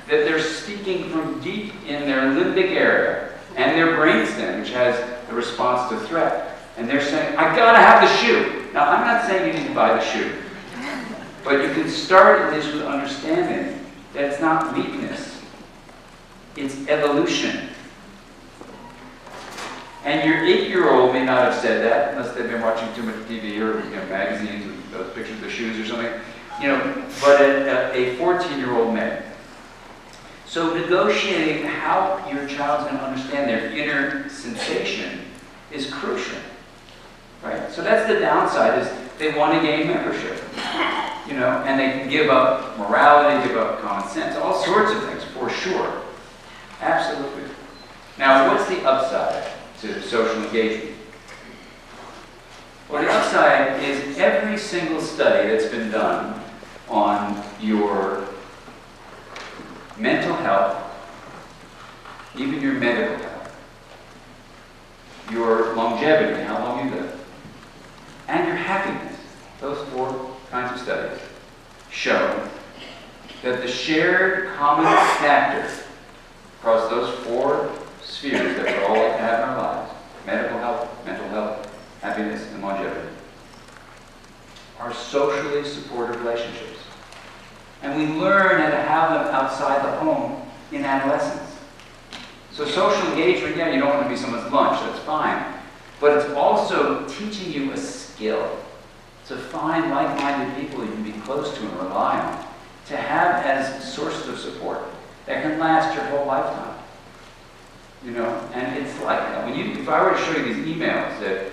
that they're speaking from deep in their limbic area and their brainstem, which has the response to threat. And they're saying, I gotta have the shoe. Now, I'm not saying you need to buy the shoe, but you can start at least with understanding that it's not weakness, it's evolution. And your 8-year-old may not have said that, unless they've been watching too much TV or magazines with those pictures of the shoes or something. But a 14-year-old may. So negotiating how your child's going to understand their inner sensation is crucial, right? So that's the downside, is they want to gain membership, and they can give up morality, give up common sense, all sorts of things, for sure. Absolutely. Now, what's the upside to social engagement? Well, the upside is every single study that's been done on your mental health, even your medical health, your longevity, how long you live, and your happiness, those 4 kinds of studies show that the shared common factor across those 4 spheres that we all like to have in our lives, medical health, mental health, happiness, and longevity, are socially supportive relationships. And we learn how to have them outside the home in adolescence. So social engagement, yeah, you don't want to be someone's lunch, that's fine. But it's also teaching you a skill to find like-minded people you can be close to and rely on, to have as sources of support that can last your whole lifetime. And it's like that. If I were to show you these emails that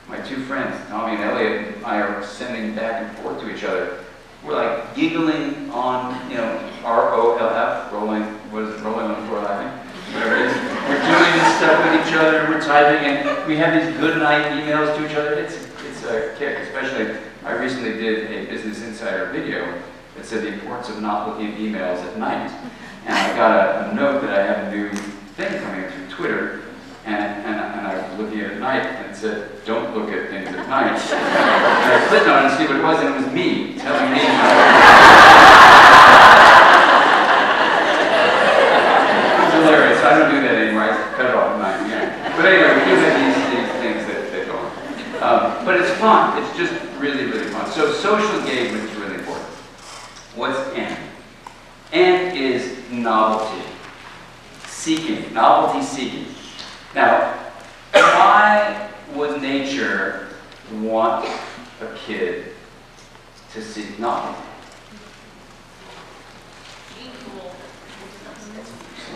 my 2 friends, Tommy and Elliot, and I are sending back and forth to each other, we're like giggling on, ROLF, rolling on the floor laughing, whatever it is. We're doing this stuff with each other, we're typing, and we have these good night emails to each other. It's a kick, especially, I recently did a Business Insider video that said the importance of not looking at emails at night. And I got a note that I have a new thing coming through Twitter, and I was looking at it at night, and it said, don't look at things at night. And I clicked on it to see what it was, and it was me telling me how. It was hilarious. I don't do that anymore. I cut it off at night. Yeah. But anyway, we do have these things that go on. But it's fun. It's just really, really fun. So social engagement is really important. What's N? N is novelty. Seeking. Novelty seeking. Now, why would nature want a kid to seek knowledge?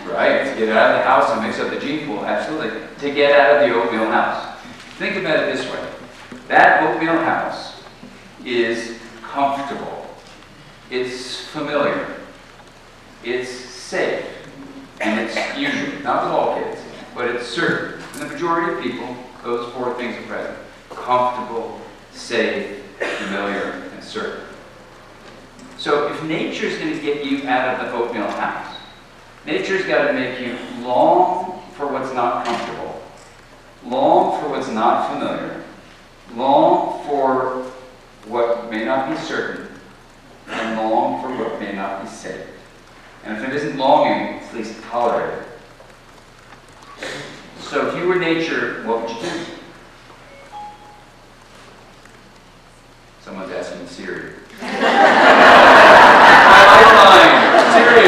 Right, to get out of the house and mix up the gene pool, absolutely. To get out of the oatmeal house. Think about it this way. That oatmeal house is comfortable. It's familiar. It's safe. And it's usually, not with all kids, but it's certain. In the majority of people, those four things are present. Comfortable, safe, familiar, and certain. So if nature's going to get you out of the oatmeal house, nature's got to make you long for what's not comfortable, long for what's not familiar, long for what may not be certain, and long for what may not be safe. And if it isn't longing, it's at least tolerated. So if you were nature, what would you do? Someone's asking Siri. My lifeline, Siri.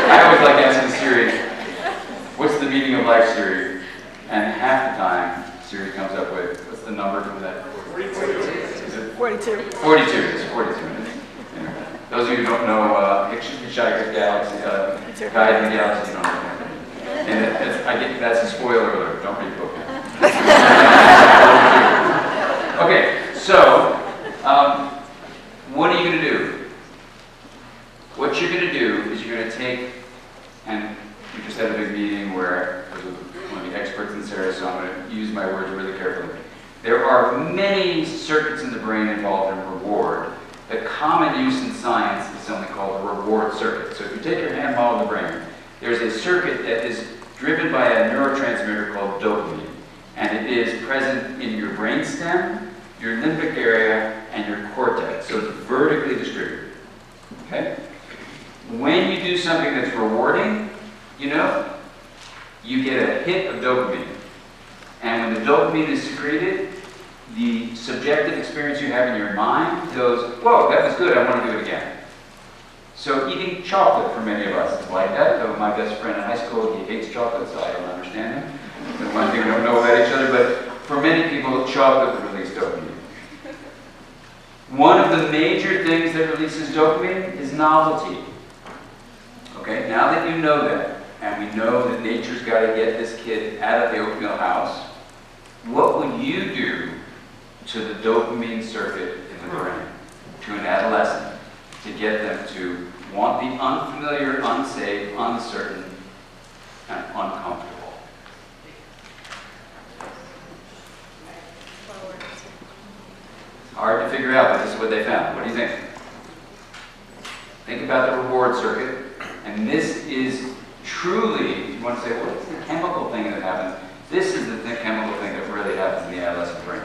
I always like asking Siri, what's the meaning of life, Siri? And half the time, Siri comes up with, what's the number for that? 42. Is it? 42. 42, it's 42 minutes. Anyway, those of you who don't know, Hitchhiker's Galaxy, Guide in the Galaxy, you don't know. And that's a spoiler alert, don't read the book. Okay, so, what are you going to do? What you're going to do is you're going to take, and we just had a big meeting where I was with one of the experts in this area, so I'm going to use my words really carefully. There are many circuits in the brain involved in reward. The common use in science is something called a reward circuit. So if you take your hand model of the brain, there's a circuit that is driven by a neurotransmitter called dopamine. And it is present in your brainstem, your limbic area, and your cortex. So it's vertically distributed. Okay? When you do something that's rewarding, you get a hit of dopamine. And when the dopamine is secreted, the subjective experience you have in your mind goes, whoa, that was good, I want to do it again. So eating chocolate for many of us is like that. Though my best friend in high school, he hates chocolate, so I don't understand him. That's one thing we don't know about each other, but for many people, chocolate will release dopamine. One of the major things that releases dopamine is novelty. Okay, now that you know that, and we know that nature's got to get this kid out of the oatmeal house, what would you do to the dopamine circuit in the brain, to an adolescent, to get them to want the unfamiliar, unsafe, uncertain, and uncomfortable? It's hard to figure out, but this is what they found. What do you think? Think about the reward circuit, and this is truly, you want to say, well, what's the chemical thing that happens? This is the chemical thing that really happens in the adolescent brain.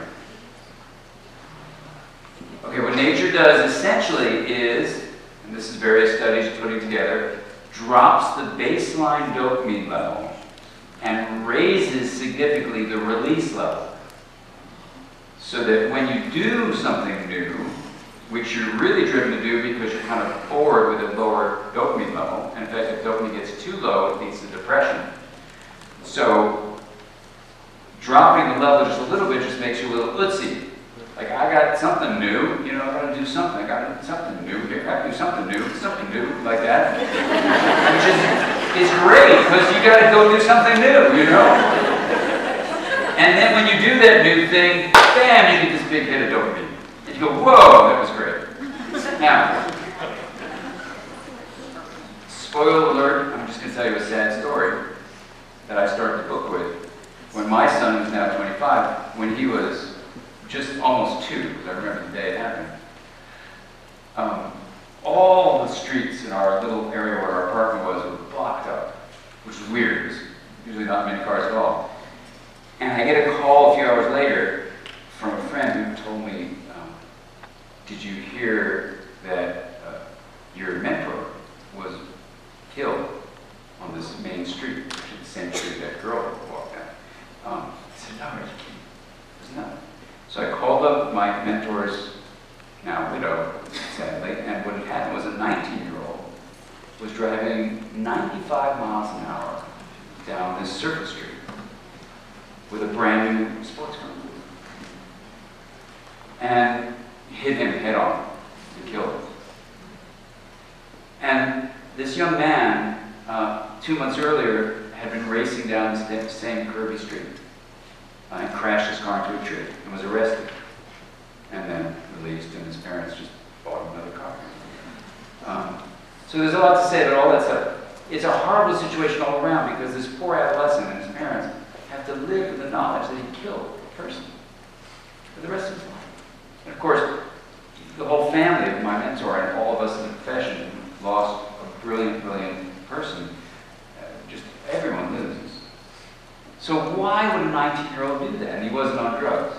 Okay, what nature does essentially is, and this is various studies putting together, drops the baseline dopamine level and raises significantly the release level. So that when you do something new, which you're really driven to do because you're kind of bored with a lower dopamine level, and in fact, if dopamine gets too low, it leads to depression. So dropping the level just a little bit just makes you a little utsy. Like, I got something new, I got to do something. I got something new here. I got to do something new, like that. Which is great, because you got to go do something new, And then when you do that new thing, bam, you get this big hit of dopamine. And you go, whoa, that was great. Now, spoiler alert, I'm just going to tell you a sad story that I started the book with. When my son, who's now 25, when he was just almost 2, because I remember the day it happened, all the streets in our little area where our apartment was were blocked up, which was weird. There's usually not many cars at all. And I get a call a few hours later from a friend who told me, did you hear that your mentor was killed on this main street, which is the same street that girl walked down? I said, no, are you kidding? There's nothing. So I called up my mentor's, now widow, sadly, and what had happened was a 19-year-old was driving 95 miles an hour down this surface street with a brand new sports car. and hit him head on and killed him. And this young man, 2 months earlier, had been racing down the same curvy street and crashed his car into a tree and was arrested and then released, and his parents just bought him another car. So there's a lot to say about all that stuff. It's a horrible situation all around because this poor adolescent and his parents have to live with the knowledge that he killed a person for the rest of his life. And of course, the whole family of my mentor and all of us in the profession lost a brilliant, brilliant person. Just everyone loses. So why would a 19-year-old do that? And he wasn't on drugs.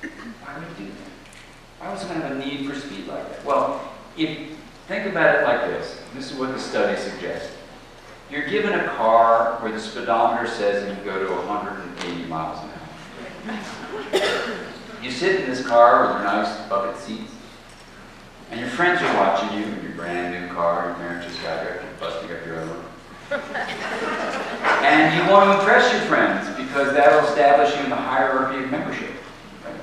Why would he do that? Why would someone have a need for speed like that? Well, think about it like this. This is what the study suggests. You're given a car where the speedometer says you can go to 180 miles an hour. You sit in this car with your nice bucket seats, and your friends are watching you in your brand new car. Your parents just got there, busting up your other one. And you want to impress your friends because that'll establish you in the hierarchy of membership. Right?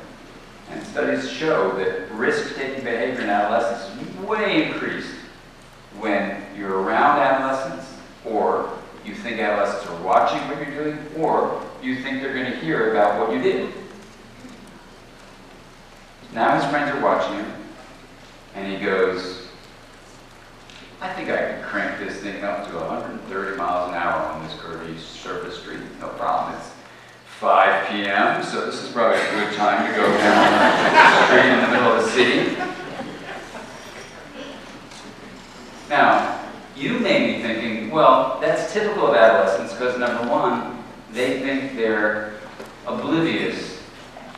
And studies show that risk-taking behavior in adolescence is way increased when you're around adolescents, or you think adolescents are watching what you're doing, or you think they're going to hear about what you did. Now his friends are watching him, and he goes, I think I can crank this thing up to 130 miles an hour on this curvy surface street. No problem. It's 5 p.m., so this is probably a good time to go down the street in the middle of the city. Now, you may be thinking, well, that's typical of adolescents because, number one, they think they're oblivious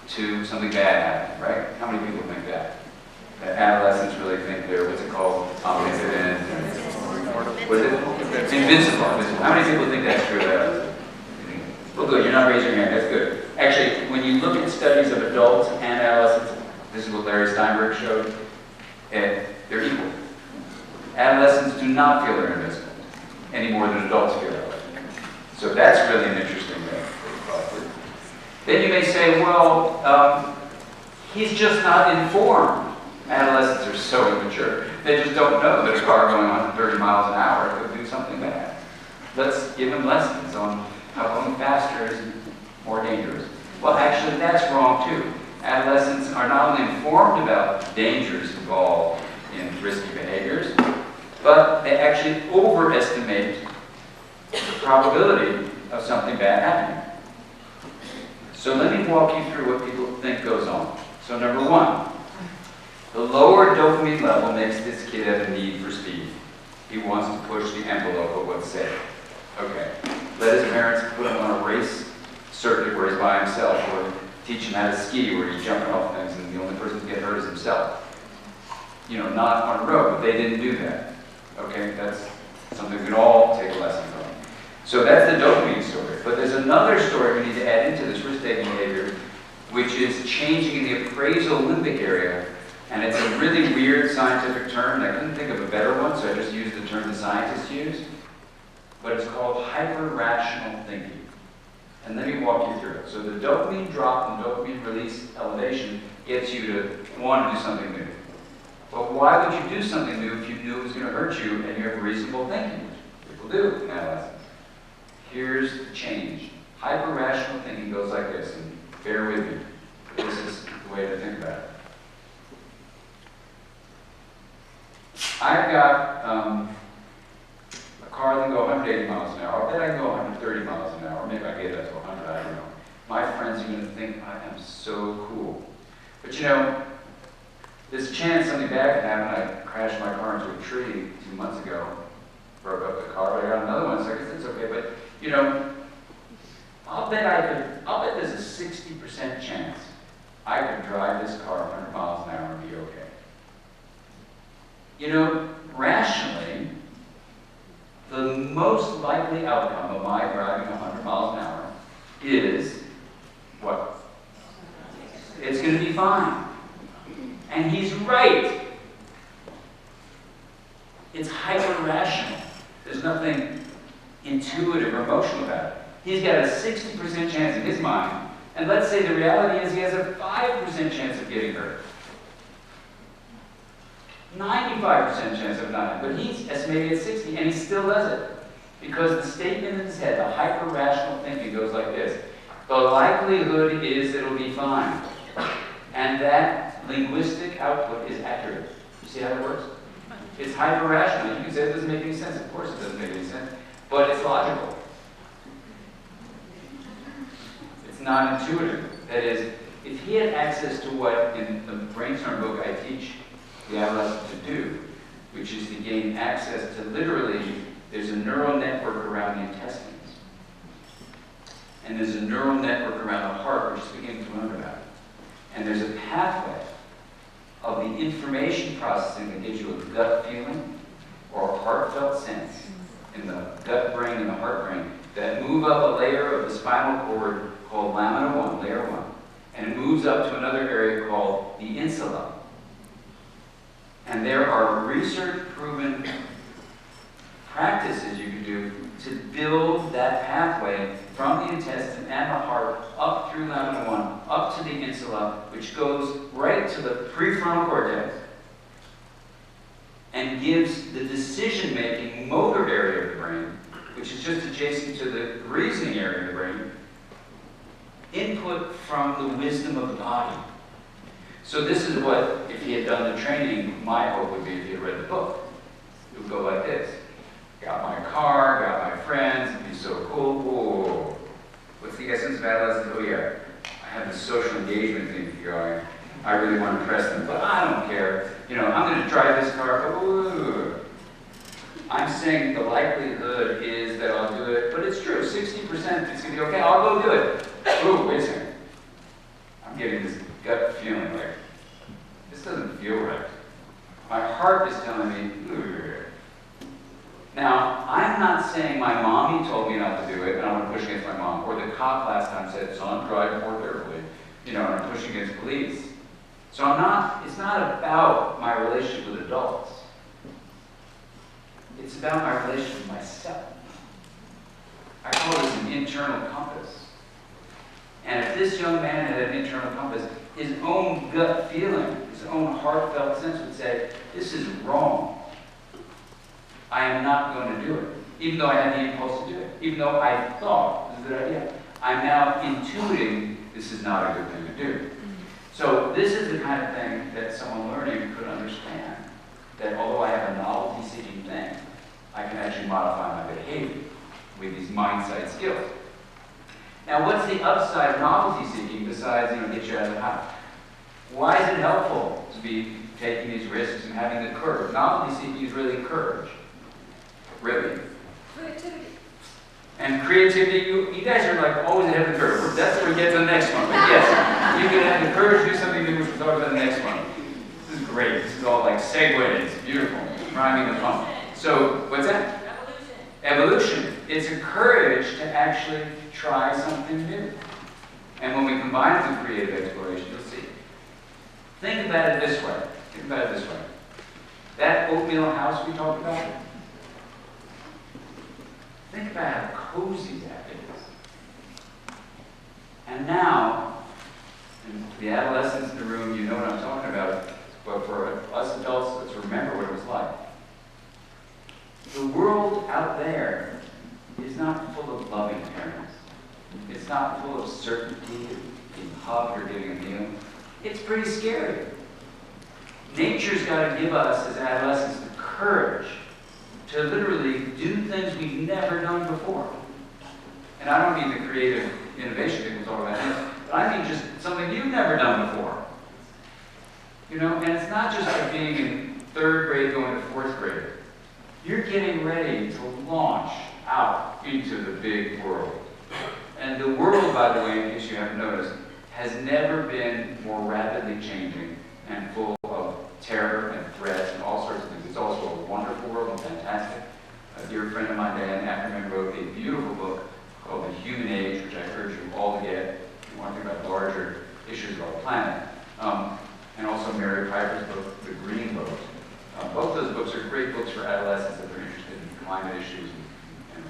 to something bad happening, right? How many people think that? That adolescents really think they're, what's it called, omnipotent, what is it? Invincible. How many people think that's true? Well, good, you're not raising your hand, that's good. Actually, when you look at studies of adults and adolescents, this is what Larry Steinberg showed, they're equal. Adolescents do not feel they're invincible any more than adults feel that way. So that's really an interesting thing. Then you may say, well, he's just not informed. Adolescents are so immature. They just don't know that a car going 130 miles an hour could do something bad. Let's give them lessons on how going faster is more dangerous. Well, actually, that's wrong too. Adolescents are not only informed about dangers involved in risky behaviors, but they actually overestimate the probability of something bad happening. So let me walk you through what people think goes on. So number one, the lower dopamine level makes this kid have a need for speed. He wants to push the envelope of what's safe. Okay, let his parents put him on a race circuit where he's by himself, or teach him how to ski where he's jumping off things and the only person to get hurt is himself. You know, not on a road, but they didn't do that. Okay, that's something we can all take a lesson from. So that's the dopamine story. But there's another story we need to add into this risk-taking behavior, which is changing in the appraisal limbic area. And it's a really weird scientific term, and I couldn't think of a better one, so I just used the term the scientists use. But it's called hyper-rational thinking. And let me walk you through it. So the dopamine drop and dopamine release elevation gets you to want to do something new. But why would you do something new if you knew it was going to hurt you and you have reasonable thinking? People do in adolescence. Here's the change. Hyper-rational thinking goes like this, and bear with me. This is the way to think about it. I've got a car that can go 180 miles an hour. I bet I can go 130 miles an hour. Maybe I get that to 100, I don't know. My friends are going to think I am so cool. But you know, there's a chance something bad can happen. I crashed my car into a tree 2 months ago, broke up the car, but I got another one, so I guess it's okay. But you know, I'll bet there's a 60% chance I could drive this car 100 miles an hour and be okay. You know, rationally, the most likely outcome of my driving 100 miles an hour is what? It's going to be fine. And he's right. It's hyper-rational. There's nothing intuitive or emotional about it. He's got a 60% chance in his mind And let's say the reality is he has a 5% chance of getting hurt. 95% chance of not, but he's estimated at 60, and he still does it. Because the statement in his head, the hyper-rational thinking goes like this: the likelihood is it'll be fine. And that linguistic output is accurate. You see how it works? It's hyper-rational. You can say it doesn't make any sense. Of course it doesn't make any sense. But it's logical. It's not intuitive. That is, if he had access to what in the brainstorm book I teach the adolescent to do, which is to gain access to literally, there's a neural network around the intestines. And there's a neural network around the heart, which is beginning to learn about. And there's a pathway of the information processing that gives you a gut feeling or a heartfelt sense in the gut brain and the heart brain that move up a layer of the spinal cord called lamina 1, layer 1. And it moves up to another area called the insula. And there are research-proven practices you can do to build that pathway from the intestine and the heart up through lamina 1, up to the insula, which goes right to the prefrontal cortex and gives the decision-making motor area of the brain, which is just adjacent to the reasoning area of the brain, input from the wisdom of the body. So this is what, if he had done the training, my hope would be if he had read the book. It would go like this. Got my car, got my friends, it'd be so cool. Whoa. What's the essence of adolescence? Oh yeah, I have this social engagement thing going. I really want to impress them, but I don't care. You know, I'm going to drive this car, but ooh. I'm saying the likelihood is that I'll do it, but it's true, 60% it's going to be okay, I'll go do it. Ooh, wait a second. I'm getting this gut feeling like, this doesn't feel right. My heart is telling me, ooh. Now, I'm not saying my mommy told me not to do it, and I want to push against my mom, or the cop last time said, son, drive more carefully, you know, and I'm pushing against police. So it's not about my relationship with adults. It's about my relationship with myself. I call this an internal compass. And if this young man had an internal compass, his own gut feeling, his own heartfelt sense would say, this is wrong. I am not going to do it. Even though I had the impulse to do it. Even though I thought it was a good idea. I'm now intuiting this is not a good thing to do. So this is the kind of thing that someone learning could understand. That although I have a novelty-seeking thing, I can actually modify my behavior with these mind-sight skills. Now, what's the upside of novelty-seeking besides, get you out of the house? Why is it helpful to be taking these risks and having the courage? Novelty-seeking is really courage. Really. Creativity. And creativity, you guys are like always ahead of the curve. That's where we get to the next one. But yes, you can have the courage to do something new, which we'll talk about in the next one. This is great. This is all like segues. It's beautiful. Rhyming the fun. So, what's that? Evolution. It's a courage to actually try something new. And when we combine it with creative exploration, you'll see. Think about it this way. That oatmeal house we talked about, think about how cozy that is. And now, and the adolescents in the room, you know what I'm talking about, but for us adults, let's remember what it was like. The world out there is not full of loving parents. It's not full of certainty of being hugged or getting a meal. It's pretty scary. Nature's got to give us, as adolescents, the courage to literally do things we've never done before. And I don't mean the creative innovation thing we'll talk about this, but I mean just something you've never done before. And it's not just like being in 3rd grade going to 4th grade. You're getting ready to launch out into the big world. And the world, by the way, in case you haven't noticed, has never been more rapidly changing and full of terror and threats and all sorts of things. It's also a wonderful world and fantastic. A dear friend of mine, Dan Ackerman, wrote a beautiful book called The Human Age, which I urge you all to get if you want to think about larger issues of our planet. And also Mary Piper's book, The Green Book. Both those books are great books for adolescents if they're interested in climate issues and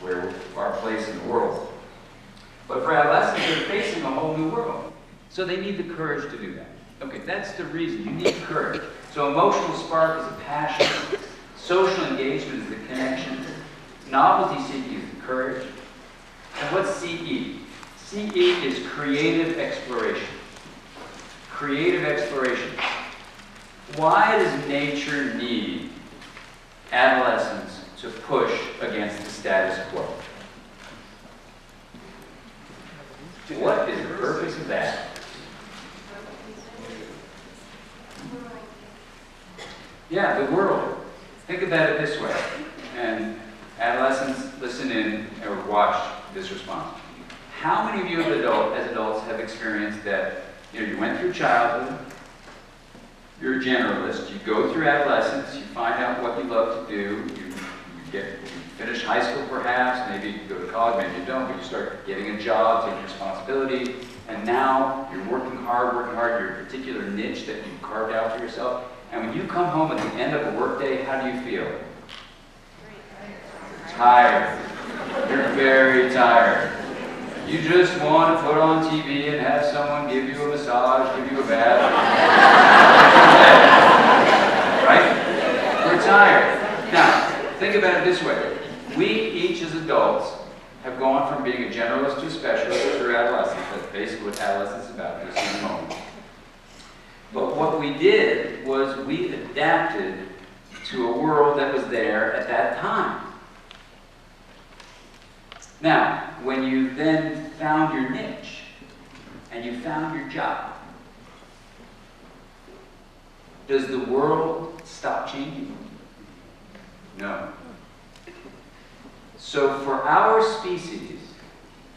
where our place in the world. But for adolescents, So they need the courage to do that. Okay, that's the reason. You need courage. So emotional spark is a passion. Social engagement is the connection. Novelty seeking is the courage. And what's CE? CE is creative exploration. Creative exploration. Why does nature need adolescents to push against the status quo? What is the purpose of that? Yeah, the world. Think about it this way. And adolescents, listen in or watch this response. How many of you as adults have experienced that, you went through childhood, you're a generalist, you go through adolescence, you find out what you love to do, you finish high school perhaps, maybe you go to college, maybe you don't, but you start getting a job, taking responsibility, and now you're working hard, your particular niche that you've carved out for yourself, and when you come home at the end of a workday, how do you feel? Tired. You're very tired. You just want to put on TV and have someone give you a massage, give you a bath. Right? We're tired. Now, think about it this way. We, each as adults, have gone from being a generalist to a specialist through adolescence. That's basically what adolescence is about, just in a moment. But what we did was we adapted to a world that was there at that time. Now, when you then found your niche and you found your job, does the world stop changing? No. So for our species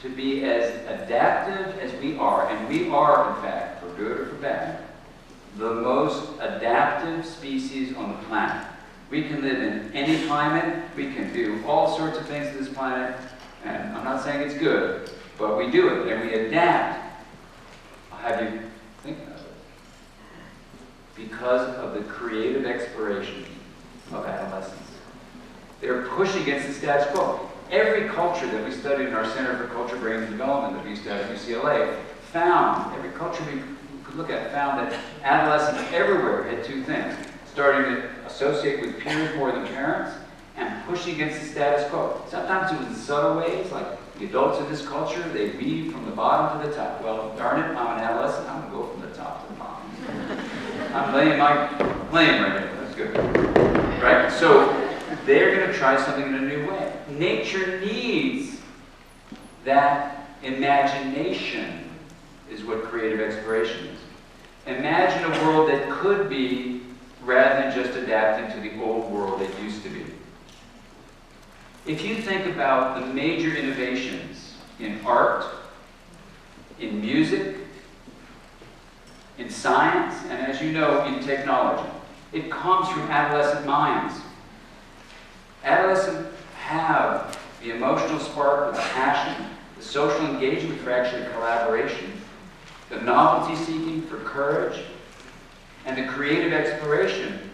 to be as adaptive as we are, and we are, in fact, for good or for bad, the most adaptive species on the planet. We can live in any climate, we can do all sorts of things to this planet, and I'm not saying it's good, but we do it, and we adapt. I'll have you think about it. Because of the creative exploration of adolescence. They're pushing against the status quo. Every culture that we studied in our Center for Culture, Brain and Development that we used to have at UCLA found, every culture we could look at found that adolescents everywhere had two things. Starting to associate with peers more than parents, and pushing against the status quo. Sometimes it was in subtle ways, like the adults in this culture, they weave from the bottom to the top. Well, darn it, I'm an adolescent, I'm going to go from the top to the bottom. I'm laying my claim right here, that's good. Right? So, they're going to try something in a new way. Nature needs that imagination, is what creative exploration is. Imagine a world that could be, rather than just adapting to the old world it used to be. If you think about the major innovations in art, in music, in science, and as you know, in technology, it comes from adolescent minds. Adolescents have the emotional spark, the passion, the social engagement for actually collaboration, the novelty seeking for courage, and the creative exploration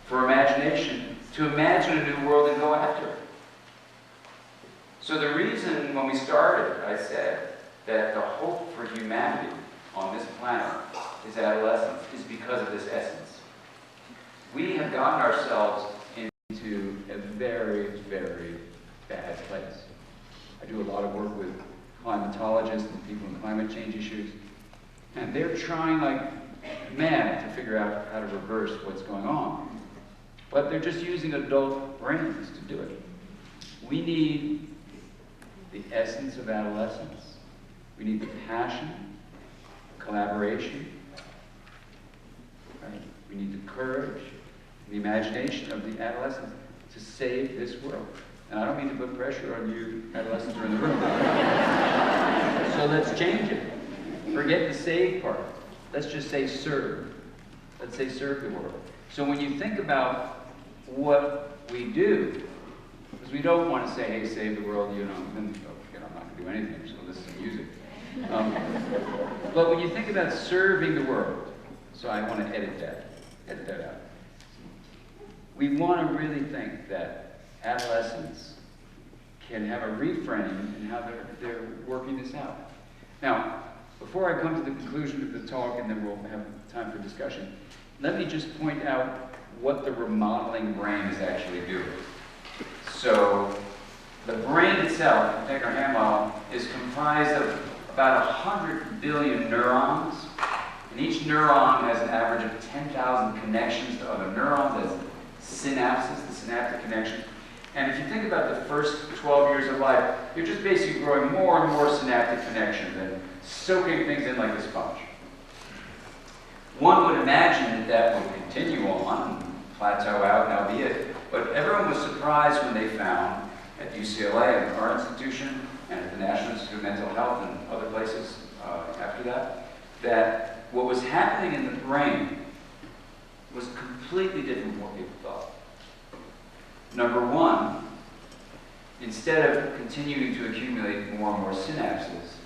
for imagination to imagine a new world and go after it. So the reason when we started, I said that the hope for humanity on this planet is adolescence is because of this essence. We have gotten ourselves into a very, very bad place. I do a lot of work with climatologists and people in climate change issues, and they're trying like mad to figure out how to reverse what's going on. But they're just using adult brains to do it. We need the essence of adolescence. We need the passion, collaboration, right? We need the courage, the imagination of the adolescents to save this world. And I don't mean to put pressure on you adolescents who are in the room. So let's change it. Forget the save part. Let's just say serve. Let's say serve the world. So when you think about what we do, because we don't want to say, hey, save the world, I'm not going to do anything, I'm just going to listen to music. But when you think about serving the world, so I want to edit that out. We want to really think that adolescents can have a reframe in how they're working this out. Now, Before I come to the conclusion of the talk, and then we'll have time for discussion, let me just point out what the remodeling brain is actually doing. So, the brain itself, if you take our hand model, is comprised of about 100 billion neurons, and each neuron has an average of 10,000 connections to other neurons, that's synapses, the synaptic connections. And if you think about the first 12 years of life, you're just basically growing more and more synaptic connections and soaking things in like a sponge. One would imagine that that would continue on, plateau out, and that'll be it. But everyone was surprised when they found at UCLA and our institution and at the National Institute of Mental Health and other places after that, that what was happening in the brain was completely different from what people thought. Number one, instead of continuing to accumulate more and more synapses,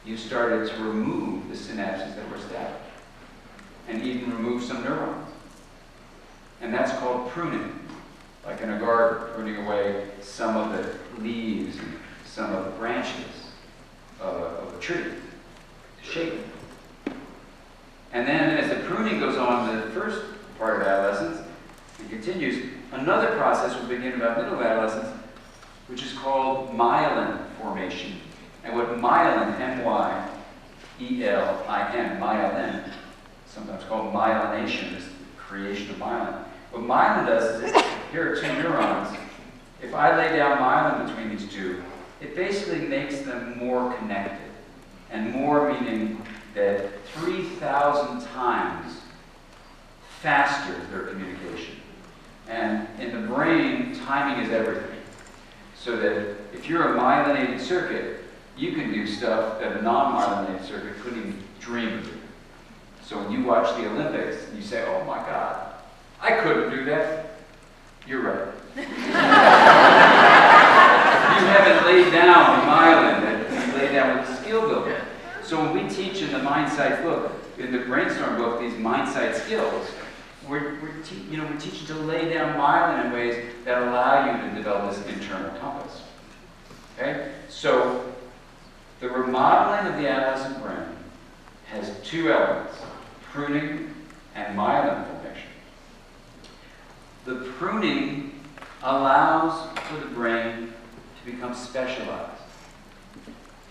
you started to remove the synapses that were static, and even remove some neurons. And that's called pruning, like in a garden, pruning away some of the leaves and some of the branches of a tree to shape it. And then as the pruning goes on in the first part of adolescence, it continues, another process will begin about middle of adolescence, which is called myelin formation. And what myelin, M-Y-E-L-I-N, myelin, sometimes called myelination, is the creation of myelin. What myelin does is, here are two neurons. If I lay down myelin between these two, it basically makes them more connected. And more meaning that 3,000 times faster their communication. And in the brain, timing is everything. So that if you're a myelinated circuit, you can do stuff that a non-myelinated circuit couldn't even dream of doing. So when you watch the Olympics, you say, oh my God, I couldn't do that. You're right. You haven't laid down the myelin that you lay down with the skill builder. So when we teach in the Mindsight book, in the Brainstorm book, these Mindsight skills, we're teaching to lay down myelin in ways that allow you to develop this internal compass. Okay? So the remodeling of the adolescent brain has two elements, pruning and myelin formation. The pruning allows for the brain to become specialized.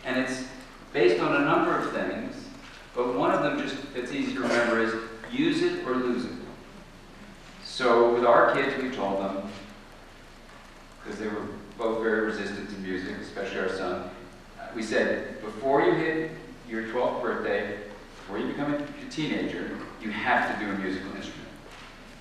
And it's based on a number of things, but one of them that's easy to remember is use it or lose it. So with our kids, we told them, because they were both very resistant to music, especially our son, we said, before you hit your 12th birthday, before you become a teenager, you have to do a musical instrument.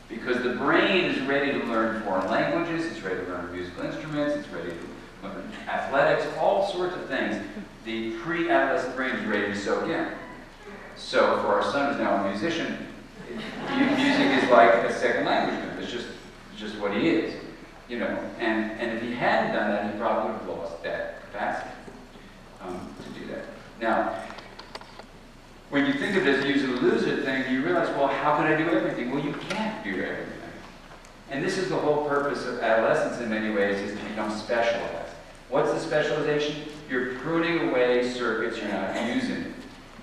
Because the brain is ready to learn foreign languages, it's ready to learn musical instruments, it's ready to learn athletics, all sorts of things. The pre-adolescent brain is ready to soak in. So for our son, who's now a musician, music is like a second language to him. It's just what he is, you know. And if he hadn't done that, he probably would have lost that capacity to do that. Now, when you think of it as a use it or lose it thing, you realize, well, how can I do everything? Well, you can't do everything. And this is the whole purpose of adolescence in many ways, is to become specialized. What's the specialization? You're pruning away circuits you're not using.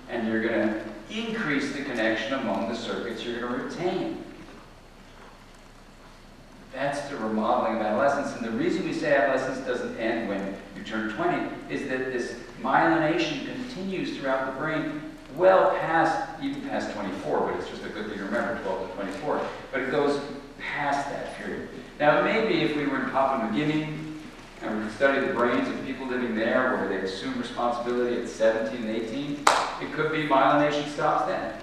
And you're going to increase the connection among the circuits you're going to retain. That's the remodeling of adolescence. And the reason we say adolescence doesn't end when you turn 20 is that this myelination continues throughout the brain well past, even past 24, but it's just a good thing to remember, 12 to 24. But it goes past that period. Now, it may be if we were in Papua New Guinea and we could study the brains of people living there where they assume responsibility at 17 and 18, it could be myelination stops then.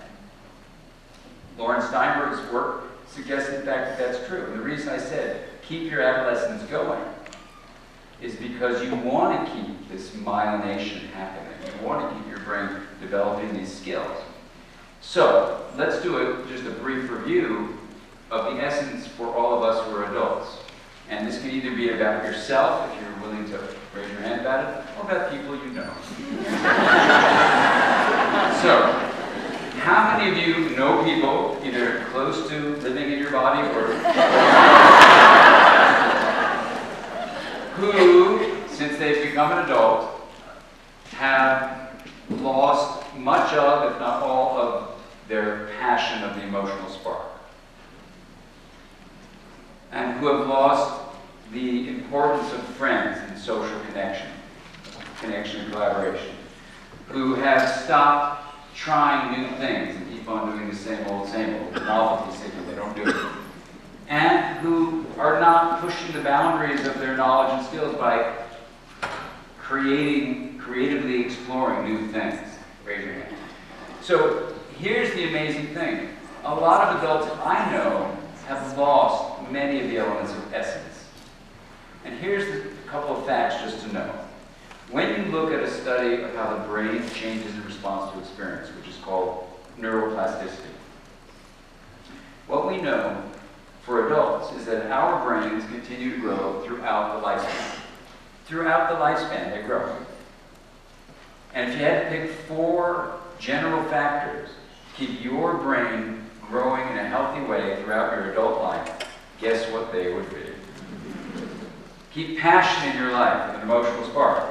Lauren Steinberg's work suggests in fact that that's true. And the reason I said keep your adolescence going is because you want to keep this myelination happening. You want to keep your brain developing these skills. So let's do just a brief review of the essence for all of us who are adults. And this can either be about yourself, if you're willing to raise your hand about it, or about people you know. So, how many of you know people either close to living in your body or who, since they've become an adult, have lost much of, if not all of, their passion of the emotional spark. And who have lost the importance of friends and social connection and collaboration. Who have stopped trying new things and keep on doing the same old, novelty seeking, they don't do it. And who are not pushing the boundaries of their knowledge and skills by creatively exploring new things. Raise your hand. So here's the amazing thing. A lot of adults I know have lost many of the elements of essence. And here's a couple of facts just to know. When you look at a study of how the brain changes in response to experience, which is called neuroplasticity, what we know for adults is that our brains continue to grow throughout the lifespan. Throughout the lifespan, they grow. And if you had to pick 4 general factors to keep your brain growing in a healthy way throughout your adult life, guess what they would be? Keep passion in your life with an emotional spark.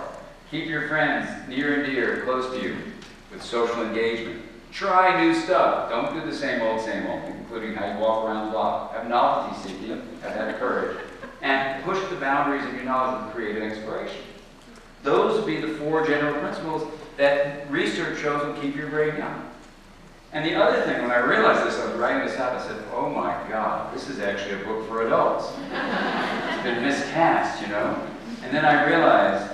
Keep your friends near and dear, close to you, with social engagement. Try new stuff. Don't do the same old, including how you walk around the block. Have novelty seeking, have that courage, and push the boundaries of your knowledge with creative exploration. Those would be the 4 general principles that research shows will keep your brain young. And the other thing, when I realized this, I was writing this out, I said, oh my God, this is actually a book for adults. It's been miscast, you know? And then I realized,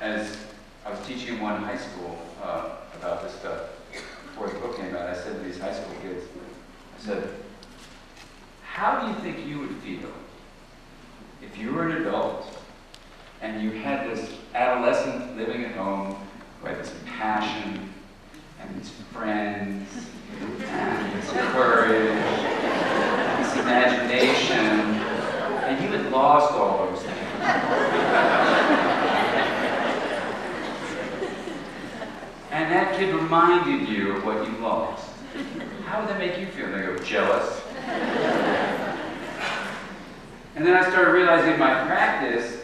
as I was teaching in one high school about this stuff, before the book came out, I said to these high school kids, I said, how do you think you would feel if you were an adult and you had this adolescent living at home who had this passion and these friends and this courage and this imagination, and you had lost all those things? And that kid reminded you of what you lost. How would that make you feel? They go, jealous. And then I started realizing in my practice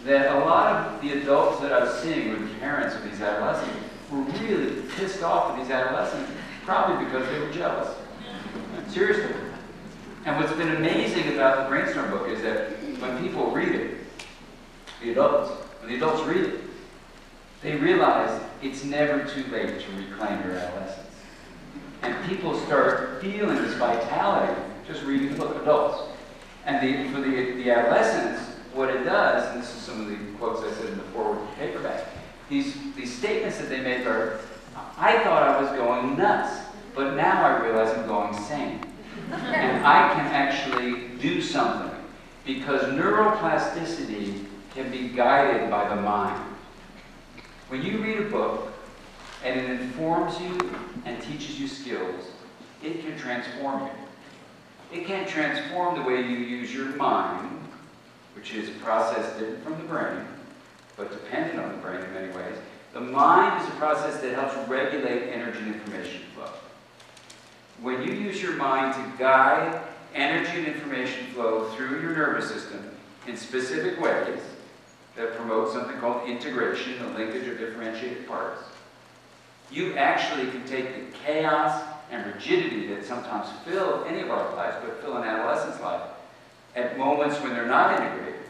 that a lot of the adults that I was seeing were the parents of these adolescents were really pissed off at these adolescents, probably because they were jealous. Seriously. And what's been amazing about the Brainstorm book is that when people read it, when the adults read it, they realize it's never too late to reclaim your adolescence. And people start feeling this vitality just reading the book, adults. And for the adolescents, what it does, and this is some of the quotes I said in the forward paperback, these statements that they make are, I thought I was going nuts, but now I realize I'm going sane. And I can actually do something, because neuroplasticity can be guided by the mind. When you read a book and it informs you and teaches you skills, it can transform you. It can transform the way you use your mind, which is a process different from the brain, but dependent on the brain in many ways. The mind is a process that helps regulate energy and information flow. When you use your mind to guide energy and information flow through your nervous system in specific ways that promote something called integration, the linkage of differentiated parts, you actually can take the chaos and rigidity that sometimes fill any of our lives, but fill an adolescent's life, at moments when they're not integrated,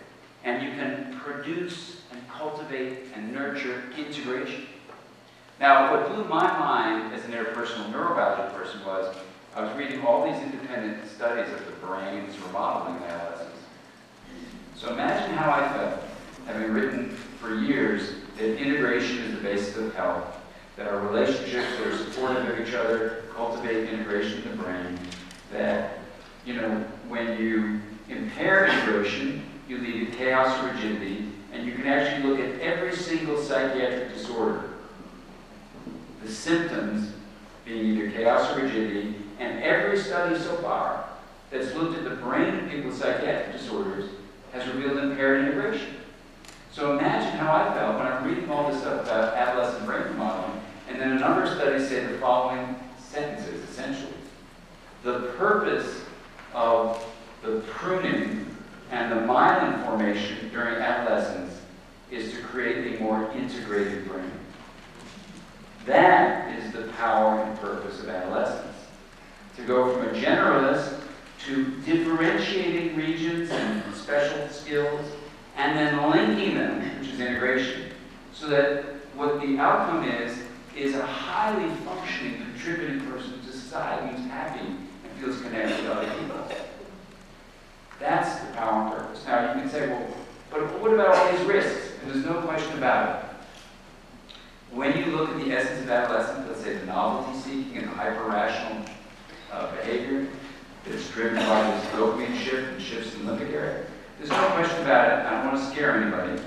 and you can produce and cultivate and nurture integration. Now, what blew my mind as an interpersonal neurobiology person was, I was reading all these independent studies of the brain's remodeling in adolescents. So imagine how I felt, having written for years that integration is the basis of health, that our relationships that are supportive of each other cultivate integration in the brain, that, you know, when you impair integration, you lead to chaos or rigidity, and you can actually look at every single psychiatric disorder, the symptoms being either chaos or rigidity, and every study so far that's looked at the brain of people with psychiatric disorders has revealed impaired integration. So imagine how I felt when I'm reading all this stuff about adolescent brain remodeling, and then a number of studies say the following sentences, essentially. The purpose of the pruning and the myelin formation during adolescence is to create a more integrated brain. That is the power and purpose of adolescence. To go from a generalist to differentiating regions and special skills, and then linking them, which is integration, so that what the outcome is a highly functioning, contributing person to society who's happy and feels connected to other people. That's the power and purpose. Now you can say, well, but what about all these risks? And there's no question about it. When you look at the essence of adolescence, let's say the novelty seeking and the hyper-rational behavior that's driven by this dopamine shift and shifts in the limbic area, there's no question about it. I don't want to scare anybody,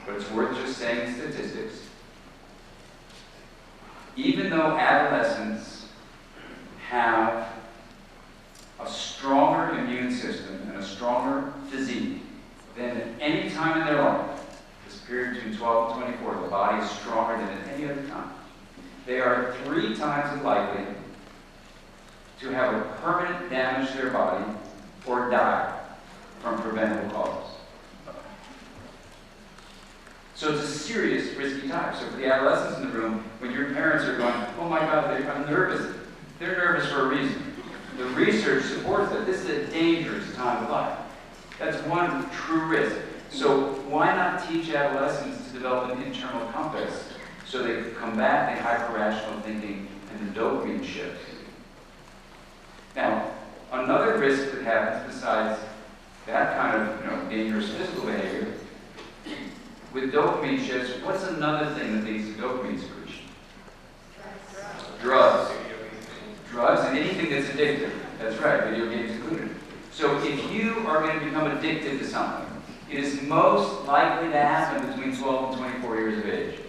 but it's worth just saying statistics. Even though adolescents have a stronger immune system and a stronger physique than at any time in their life, this period between 12 and 24, the body is stronger than at any other time. They are 3 times as likely to have a permanent damage to their body or die from preventable causes. So it's a serious, risky time. So for the adolescents in the room, when your parents are going, oh my God, I'm nervous, they're nervous for a reason. The research supports that. This is a dangerous time of life. That's one true risk. So why not teach adolescents to develop an internal compass so they can combat the hyper-rational thinking and the dopamine shifts? Now, another risk that happens besides that kind of dangerous physical behavior, with dopamine shifts, what's another thing that leads to dopamine secretion? Drugs. Drugs and anything that's addictive. That's right, video games included. So if you are going to become addicted to something, it is most likely to happen between 12 and 24 years of age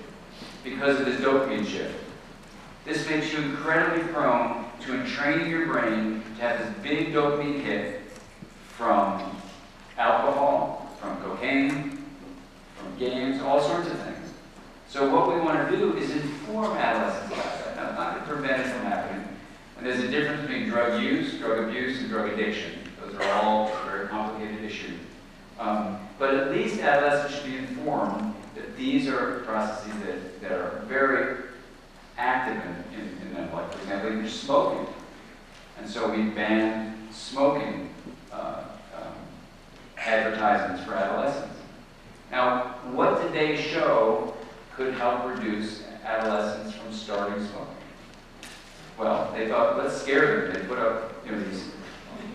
because of this dopamine shift. This makes you incredibly prone to entraining your brain to have this big dopamine hit from alcohol, from cocaine, from games, all sorts of things. So what we want to do is inform adolescents about that. Now, it's not to prevent it from happening. And there's a difference between drug use, drug abuse, and drug addiction. Those are all very complicated issues. But at least adolescents should be informed that these are processes that are very active in them. Like, for example, you're smoking. And so we banned smoking advertisements for adolescents. Now, what did they show could help reduce adolescents from starting smoking? Well, they thought, let's scare them. They put up these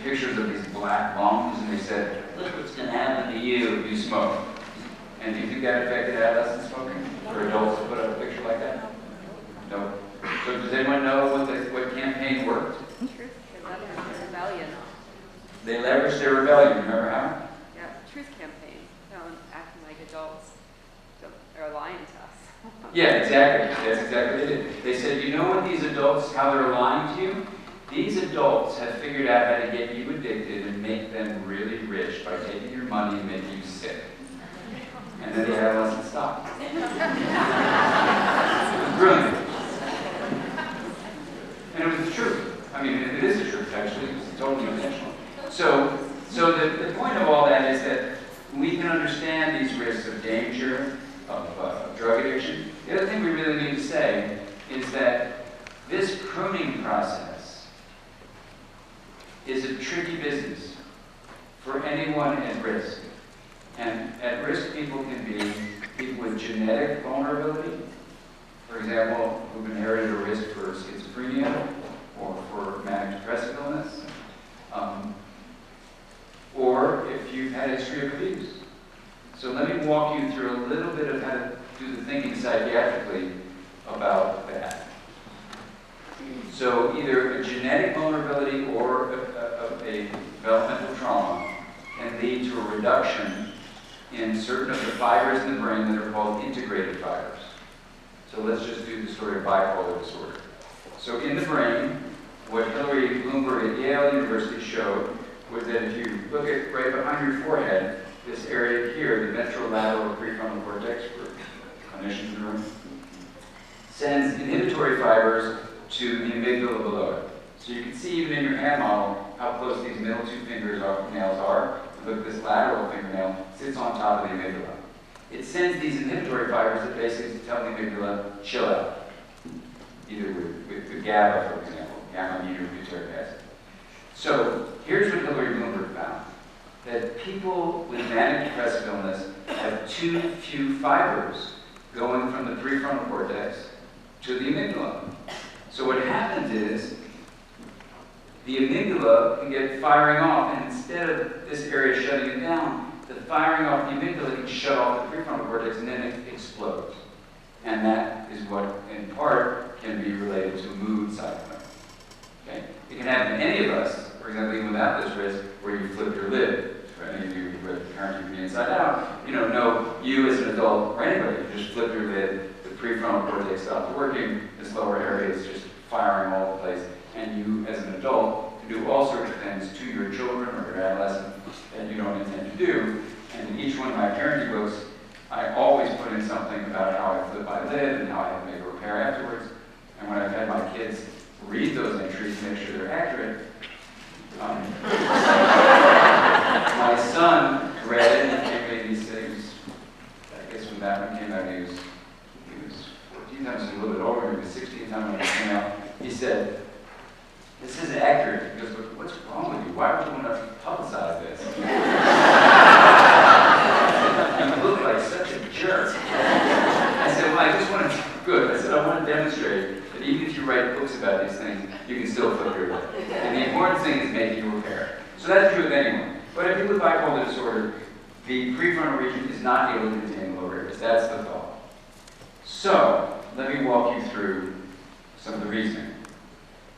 pictures of these black lungs, and they said, look what's going to happen to you if you smoke. And do you think that affected adolescent smoking? For adults to put up a picture like that? No. So does anyone know what campaign worked? Truth. They leveraged their rebellion. They leveraged their rebellion. Remember how? Yeah, truth campaign. Acting like adults are lying to us. Yeah, exactly. That's exactly what they did. They said, you know what these adults, how they're lying to you? These adults have figured out how to get you addicted and make them really rich by taking your money and making you sick. And then the adolescents stopped. It was brilliant. And it was the truth. I mean, it is the truth, actually. It was totally intentional. So the point of all that is that we can understand these risks of danger, of drug addiction. The other thing we really need to say is that this pruning process is a tricky business for anyone at risk. And at risk people can be people with genetic vulnerability, for example, who've inherited a risk for schizophrenia or for manic depressive illness, or if you've had a history of abuse. So let me walk you through a little bit of how to do the thinking psychiatrically about that. So either a genetic vulnerability or a developmental trauma can lead to a reduction in certain of the fibers in the brain that are called integrated fibers. So let's just do the story of bipolar disorder. So in the brain, what Hillary Bloomberg at Yale University showed was that if you look at right behind your forehead, this area here, the ventrolateral prefrontal cortex, for clinicians in the room, sends inhibitory fibers to the amygdala below it. So you can see even in your hand model how close these middle 2 fingernails are. Look at this lateral fingernail, sits on top of the amygdala. It sends these inhibitory fibers that basically tell the amygdala, chill out. either with the GABA, for example, gamma-aminobutyric acid. So here's what Hillary Bloomberg found, that people with manic depressive illness have too few fibers going from the prefrontal cortex to the amygdala. So what happens is the amygdala can get firing off, and instead of this area shutting it down, the firing off the amygdala can shut off the prefrontal cortex, and then it explodes. And that is what, in part, can be related to mood cycling. Okay? It can happen to any of us, for example, even without this risk, where you flip your lid. For any of you who read Parenting from the Inside Out, know you as an adult, or anybody, you just flip your lid, the prefrontal cortex stops working, this lower area is just firing all over the place, and you, as an adult, can do all sorts of things to your children or your adolescent that you don't intend to do. And in each one of my parenting books, I always put in something about how I flip my lid and how I have to make a repair afterwards. And when I've had my kids read those entries to make sure they're accurate, my son read it and came to me, he said, I guess when that one came out, he was 14 times, a little bit older, he was 16 times when it came out. He said, this isn't accurate. He goes, but what's wrong with you? Why would you want to publicize this? You look like such a jerk. I said, well, I just want to, good. I said, I want to demonstrate that even if you write books about these things, you can still flip your lid. And the important thing is making you repair. So that's true of anyone. But if people with bipolar disorder, the prefrontal region is not able to contain the lower areas. That's the thought. So, let me walk you through some of the reasoning.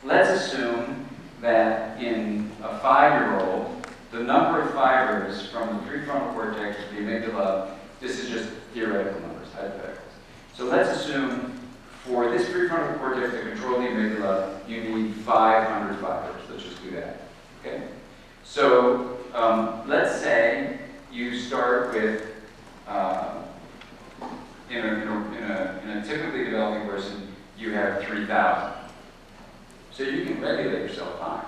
Let's assume that in a 5-year-old, the number of fibers from the prefrontal cortex to the amygdala, this is just theoretical numbers, hypotheticals. So let's assume for this prefrontal cortex to control the amygdala, you need 500 fibers. Let's just do that. Okay? So let's say you start with, in a typically developing person, you have 3,000. So you can regulate yourself fine.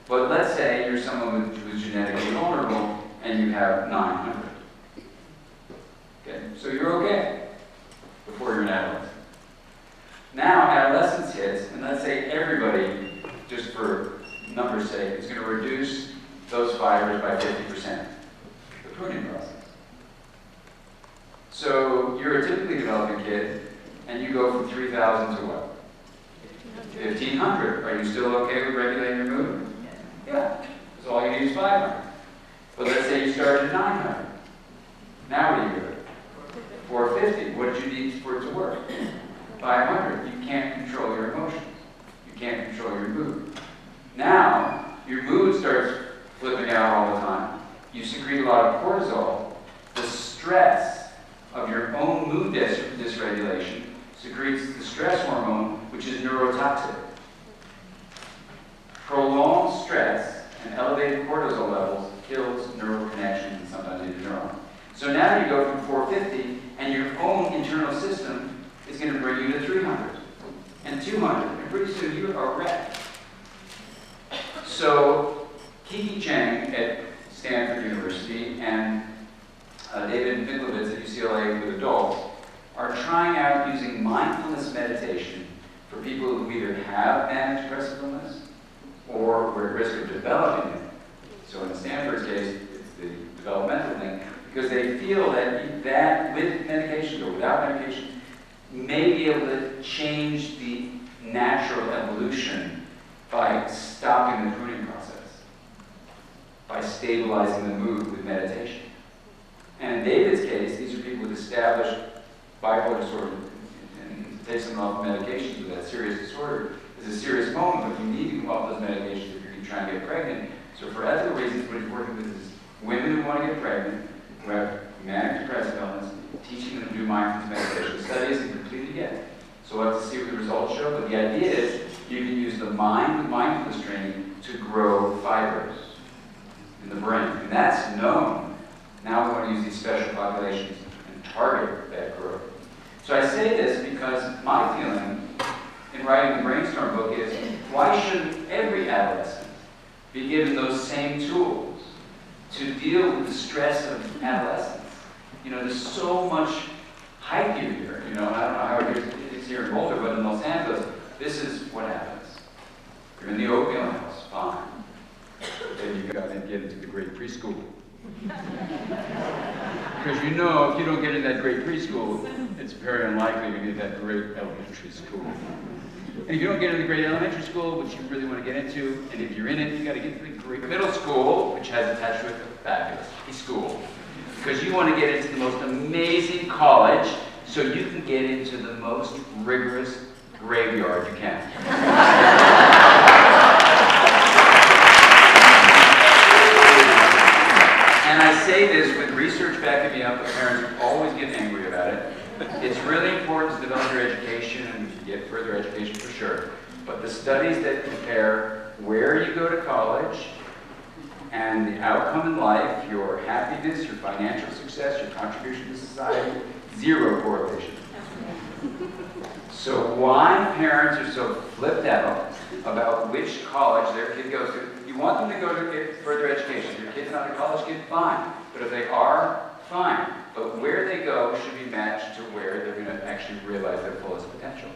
But let's say you're someone who's genetically vulnerable and you have 900. Okay, so you're okay before you're an adolescent. Now adolescence hits, and let's say everybody, just for numbers' sake, is going to reduce those fibers by 50%. The pruning process. So you're a typically developing kid, and you go from 3,000 to what? 1,500. Are you still okay with regulating your mood? Yeah. So all you need is 500. But let's say you started at 900. Now what do you do? 450. What did you need for it to work? 500. You can't control your emotions. You can't control your mood. Now, your mood starts flipping out all the time. You secrete a lot of cortisol. The stress of your own mood dysregulation secretes the stress hormone, which is neurotoxic. Prolonged stress and elevated cortisol levels kills neural connections and sometimes even neurons. So now you go from 450, and your own internal system is going to bring you to 300 and 200, and pretty soon you are wrecked. So Kiki Cheng at Stanford University and David Finkelwitz at UCLA with adults are trying out using mindfulness meditation for people who either have manic depressive illness or were at risk of developing it. So in Stanford's case, it's the developmental thing, because they feel that with medication or without medication may be able to change the natural evolution by stopping the pruning process, by stabilizing the mood with meditation. And in David's case, these are people with established bipolar disorder, and to take someone off medications with that serious disorder is a serious moment, but you need to come off those medications if you're trying to get pregnant. So for ethical reasons, what he's working with is women who want to get pregnant, who have manic depressive illness, teaching them to do mindfulness meditation. The study isn't completed yet, so we'll have to see what the results show, but the idea is you can use the mind with mindfulness training to grow fibers in the brain, and that's known. Now we want to use these special populations and target that growth. So I say this because my feeling in writing the Brainstorm book is, why shouldn't every adolescent be given those same tools to deal with the stress of adolescence? There's so much hype here, I don't know how it is here in Boulder, but in Los Angeles, this is what happens. You're in the oatmeal house, fine. Then you got to get into the great preschool. Because you know, if you don't get in that great preschool, it's very unlikely to get that great elementary school. And if you don't get into the great elementary school, which you really want to get into, and if you're in it, you got to get to the great middle school, which has attached to it a fabulous school. Because you want to get into the most amazing college, so you can get into the most rigorous graveyard you can. And I say this with research backing me up, but parents always get angry about it. It's really important to develop your education and get further education for sure. But the studies that compare where you go to college and the outcome in life, your happiness, your financial success, your contribution to society, zero correlation. So why parents are so flipped out about which college their kid goes to. You want them to go to get further education. If your kid's not a college kid, fine. But if they are, fine. But where they go should be matched to where they're going to actually realize their fullest potential.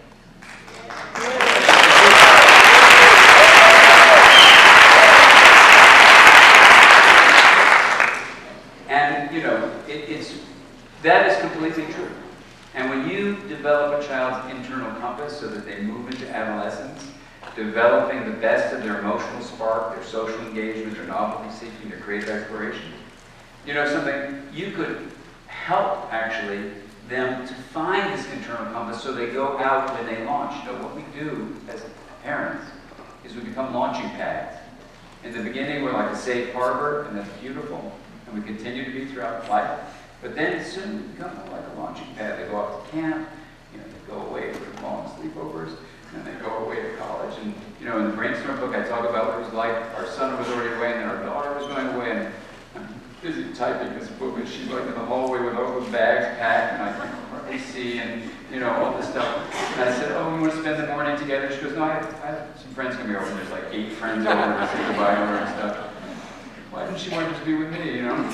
And, you know, that is completely true. And when you develop a child's internal compass so that they move into adolescence, developing the best of their emotional spark, their social engagement, their novelty seeking, their creative exploration, you know something, you could help actually them to find this internal compass so they go out when they launch. You know, what we do as parents is we become launching pads. In the beginning, we're like a safe harbor, and that's beautiful, and we continue to be throughout life. But then soon we become like a launching pad. They go off to camp, you know, they go away for long sleepovers, and they go away to college. And you know, in the brainstorm book, I talk about what it was like. Our son was already away, and then our daughter was going away. And I'm busy typing this book, and she's like in the hallway with all those bags packed, and I can hardly see, and you know, all this stuff. And I said, "Oh, we want to spend the morning together." She goes, "No, I have some friends coming over, and there's like 8 friends over, and I say goodbye to her and stuff." Why didn't she want to be with me, you know? And,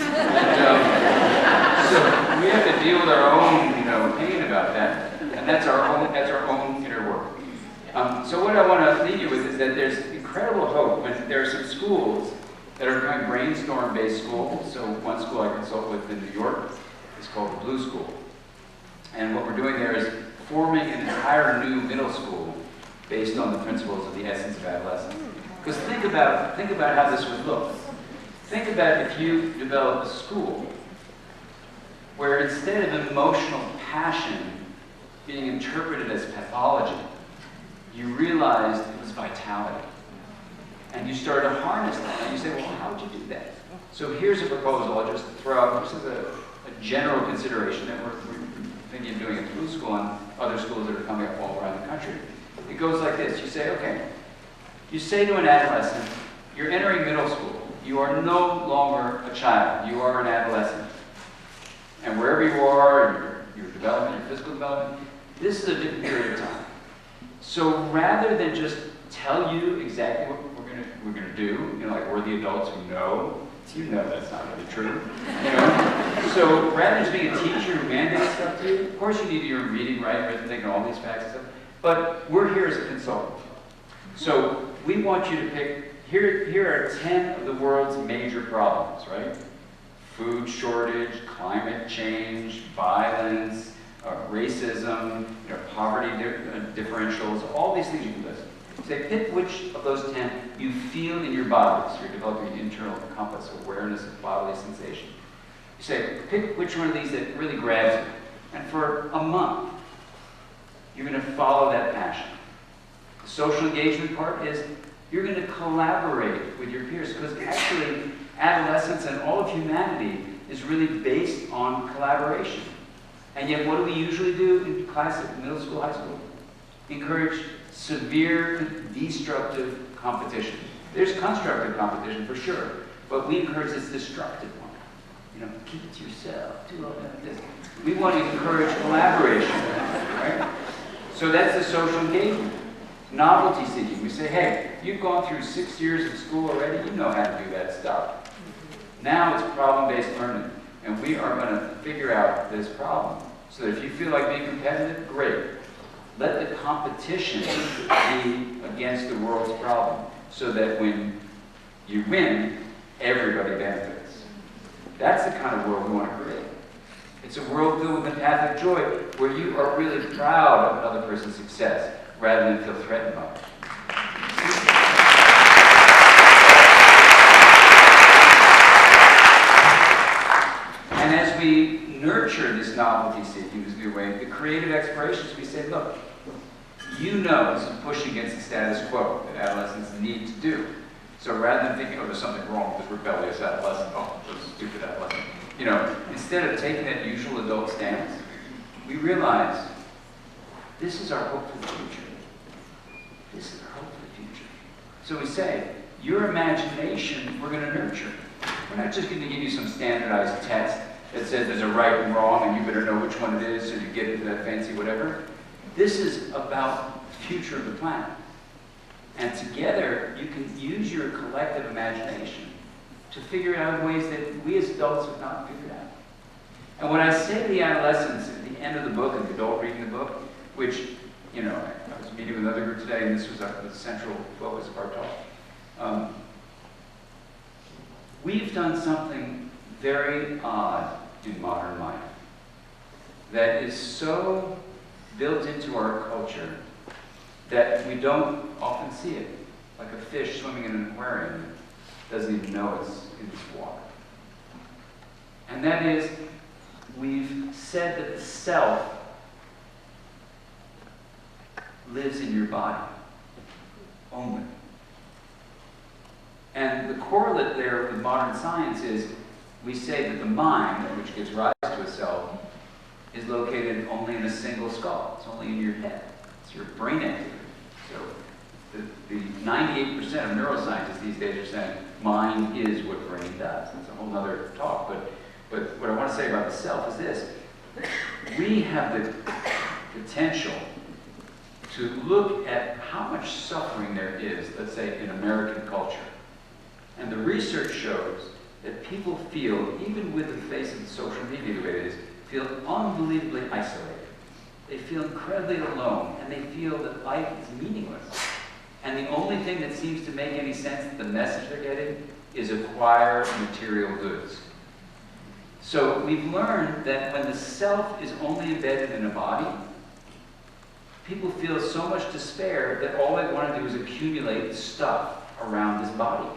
so we have to deal with our own, you know, pain about that, and that's our own inner work. So what I want to leave you with is that there's incredible hope when there are some schools that are kind of brainstorm-based schools. So one school I consult with in New York is called the Blue School, and what we're doing there is forming an entire new middle school based on the principles of the essence of adolescence. Because think about how this would look. Think about if you develop a school where instead of emotional passion being interpreted as pathology, you realized it was vitality. And you started to harness that. And you say, well, how would you do that? So here's a proposal I'll just throw out. This is a general consideration that we're thinking of doing at the Blue School and other schools that are coming up all around the country. It goes like this. You say, okay, you say to an adolescent, you're entering middle school. You are no longer a child. You are an adolescent. And wherever you are, your development, your physical development, this is a different period of time. So rather than just tell you exactly what we're gonna do, you know, like we're the adults who know, you know that's not really true. You know? So rather than just being a teacher who mandates stuff to you, of course you need your reading, writing, arithmetic, and all these facts and stuff, but we're here as a consultant. So we want you to pick. Here are 10 of the world's major problems, right? Food shortage, climate change, violence, racism, you know, poverty differentials, all these things you can list. Say, pick which of those 10 you feel in your body. So you're developing an internal compass, awareness of bodily sensation. You say, pick which one of these that really grabs you. And for a month, you're going to follow that passion. The social engagement part is you're going to collaborate with your peers, because actually adolescence and all of humanity is really based on collaboration. And yet what do we usually do in classic middle school, high school? Encourage severe, destructive competition. There's constructive competition for sure, but we encourage this destructive one. You know, keep it to yourself, do all that. This. We want to encourage collaboration, right? So that's the social engagement. Novelty seeking. We say, hey, you've gone through 6 years of school already, you know how to do that stuff. Now it's problem-based learning, and we are going to figure out this problem. So that if you feel like being competitive, great. Let the competition be against the world's problem, so that when you win, everybody benefits. That's the kind of world we want to create. It's a world filled with empathic joy, where you are really proud of another person's success, rather than feel threatened by it. And as we nurture this novelty seeking, this new way, the creative explorations, we say, look, you know this is pushing against the status quo that adolescents need to do. So rather than thinking, oh, there's something wrong with this rebellious adolescent, oh, this stupid adolescent, you know, instead of taking that usual adult stance, we realize this is our hope for the future. This is our hope for the future. So we say, your imagination, we're going to nurture. We're not just going to give you some standardized test that says there's a right and wrong and you better know which one it is so you get into that fancy whatever. This is about the future of the planet. And together, you can use your collective imagination to figure out ways that we as adults have not figured out. And when I say to the adolescents at the end of the book, and the adult reading the book, which, you know, I was meeting with another group today, and this was the central focus of our talk. We've done something very odd in modern life that is so built into our culture that we don't often see it. Like a fish swimming in an aquarium that doesn't even know it's in its water. And that is, we've said that the self lives in your body only. And the correlate there with modern science is, we say that the mind, which gives rise to a self, is located only in a single skull. It's only in your head. It's your brain activity. So the 98% of neuroscientists these days are saying mind is what brain does. That's a whole other talk. But what I want to say about the self is this. We have the potential to look at how much suffering there is, let's say, in American culture. And the research shows that people feel, even with the face of the social media the way it is, feel unbelievably isolated. They feel incredibly alone, and they feel that life is meaningless. And the only thing that seems to make any sense, the message they're getting, is acquire material goods. So we've learned that when the self is only embedded in a body, people feel so much despair that all they want to do is accumulate stuff around this body.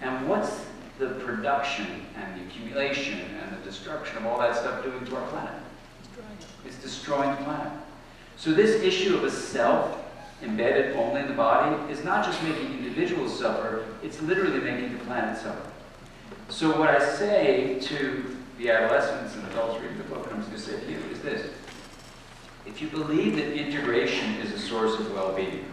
And what's the production and the accumulation and the destruction of all that stuff doing to our planet? It's destroying the planet. So this issue of a self embedded only in the body is not just making individuals suffer, it's literally making the planet suffer. So what I say to the adolescents and adults reading the book, and I'm just going to say to you, is this. If you believe that integration is a source of well-being,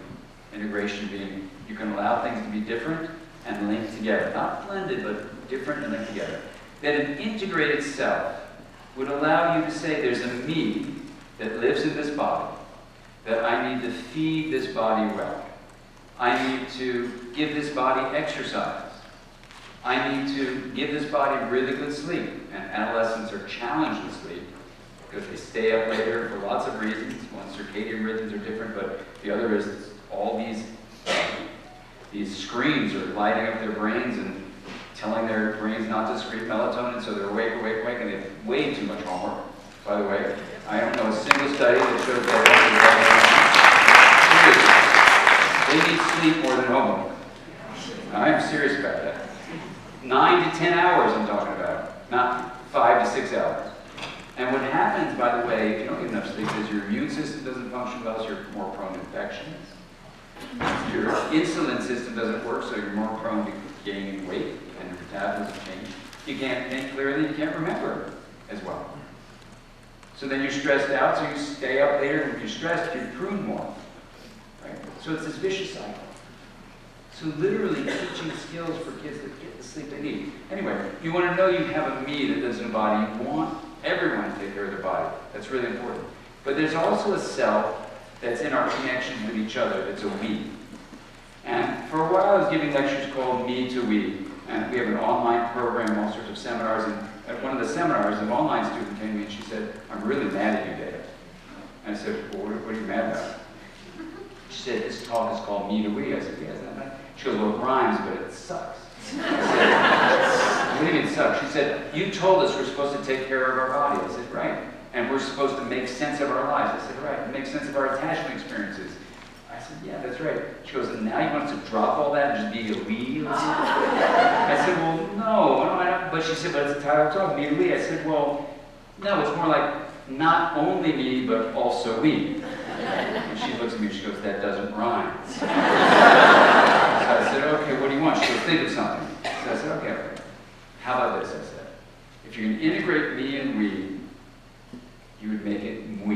integration being you can allow things to be different and linked together, not blended, but different and linked together, that an integrated self would allow you to say there's a me that lives in this body, that I need to feed this body well. I need to give this body exercise. I need to give this body really good sleep. And adolescents are challenged in sleep because they stay up later for lots of reasons. One, circadian rhythms are different, but the other is all these screens are lighting up their brains and telling their brains not to secrete melatonin, so they're awake, and they have way too much homework. By the way, I don't know a single study that shows that they need sleep more than homework. I am serious about that. 9 to 10 hours I'm talking about, not 5 to 6 hours. And what happens, by the way, if you don't get enough sleep, is your immune system doesn't function well, so you're more prone to infections. Your insulin system doesn't work, so you're more prone to gaining weight, and your metabolism changes. You can't think clearly, you can't remember as well. So then you're stressed out, so you stay up later, and if you're stressed, you prune more. Right? So it's this vicious cycle. So literally teaching skills for kids to get the sleep they need. Anyway, you want to know you have a me that lives in a body. You want everyone to take care of their body. That's really important. But there's also a self that's in our connections with each other. It's a we. And for a while I was giving lectures called Me to We. And we have an online program, all sorts of seminars. And at one of the seminars, an online student came to me and she said, I'm really mad at you, Dave. I said, well, what are you mad about? She said, this talk is called Me to We. I said, yeah, isn't that nice? She goes, well, it rhymes, but it sucks. I said, what do you mean it sucks? She said, you told us we're supposed to take care of our body. I said, right. And we're supposed to make sense of our lives. I said, right. And make sense of our attachment experiences. I said, yeah, that's right. She goes, and now you want us to drop all that and just be a we? I said, well, no. I don't. But she said, but it's a title of talk, Me to We. I said, well, no, it's more like not only me, but also we. And she looks at me and she goes, that doesn't rhyme. So I said, okay, what do you want? She goes, think of something. So I said, okay, how about this? I said, if you're going to integrate me and we, you would make it we.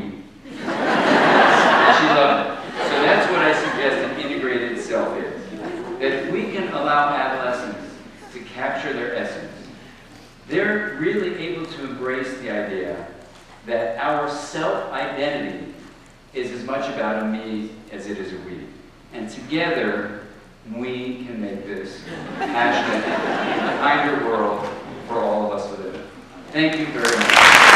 She loved it. So that's what I suggest an integrated self is. That if we can allow adolescents to capture their essence, they're really able to embrace the idea that our self-identity is as much about a me as it is a we. And together, we can make this passionate, kinder world for all of us to live in. Thank you very much.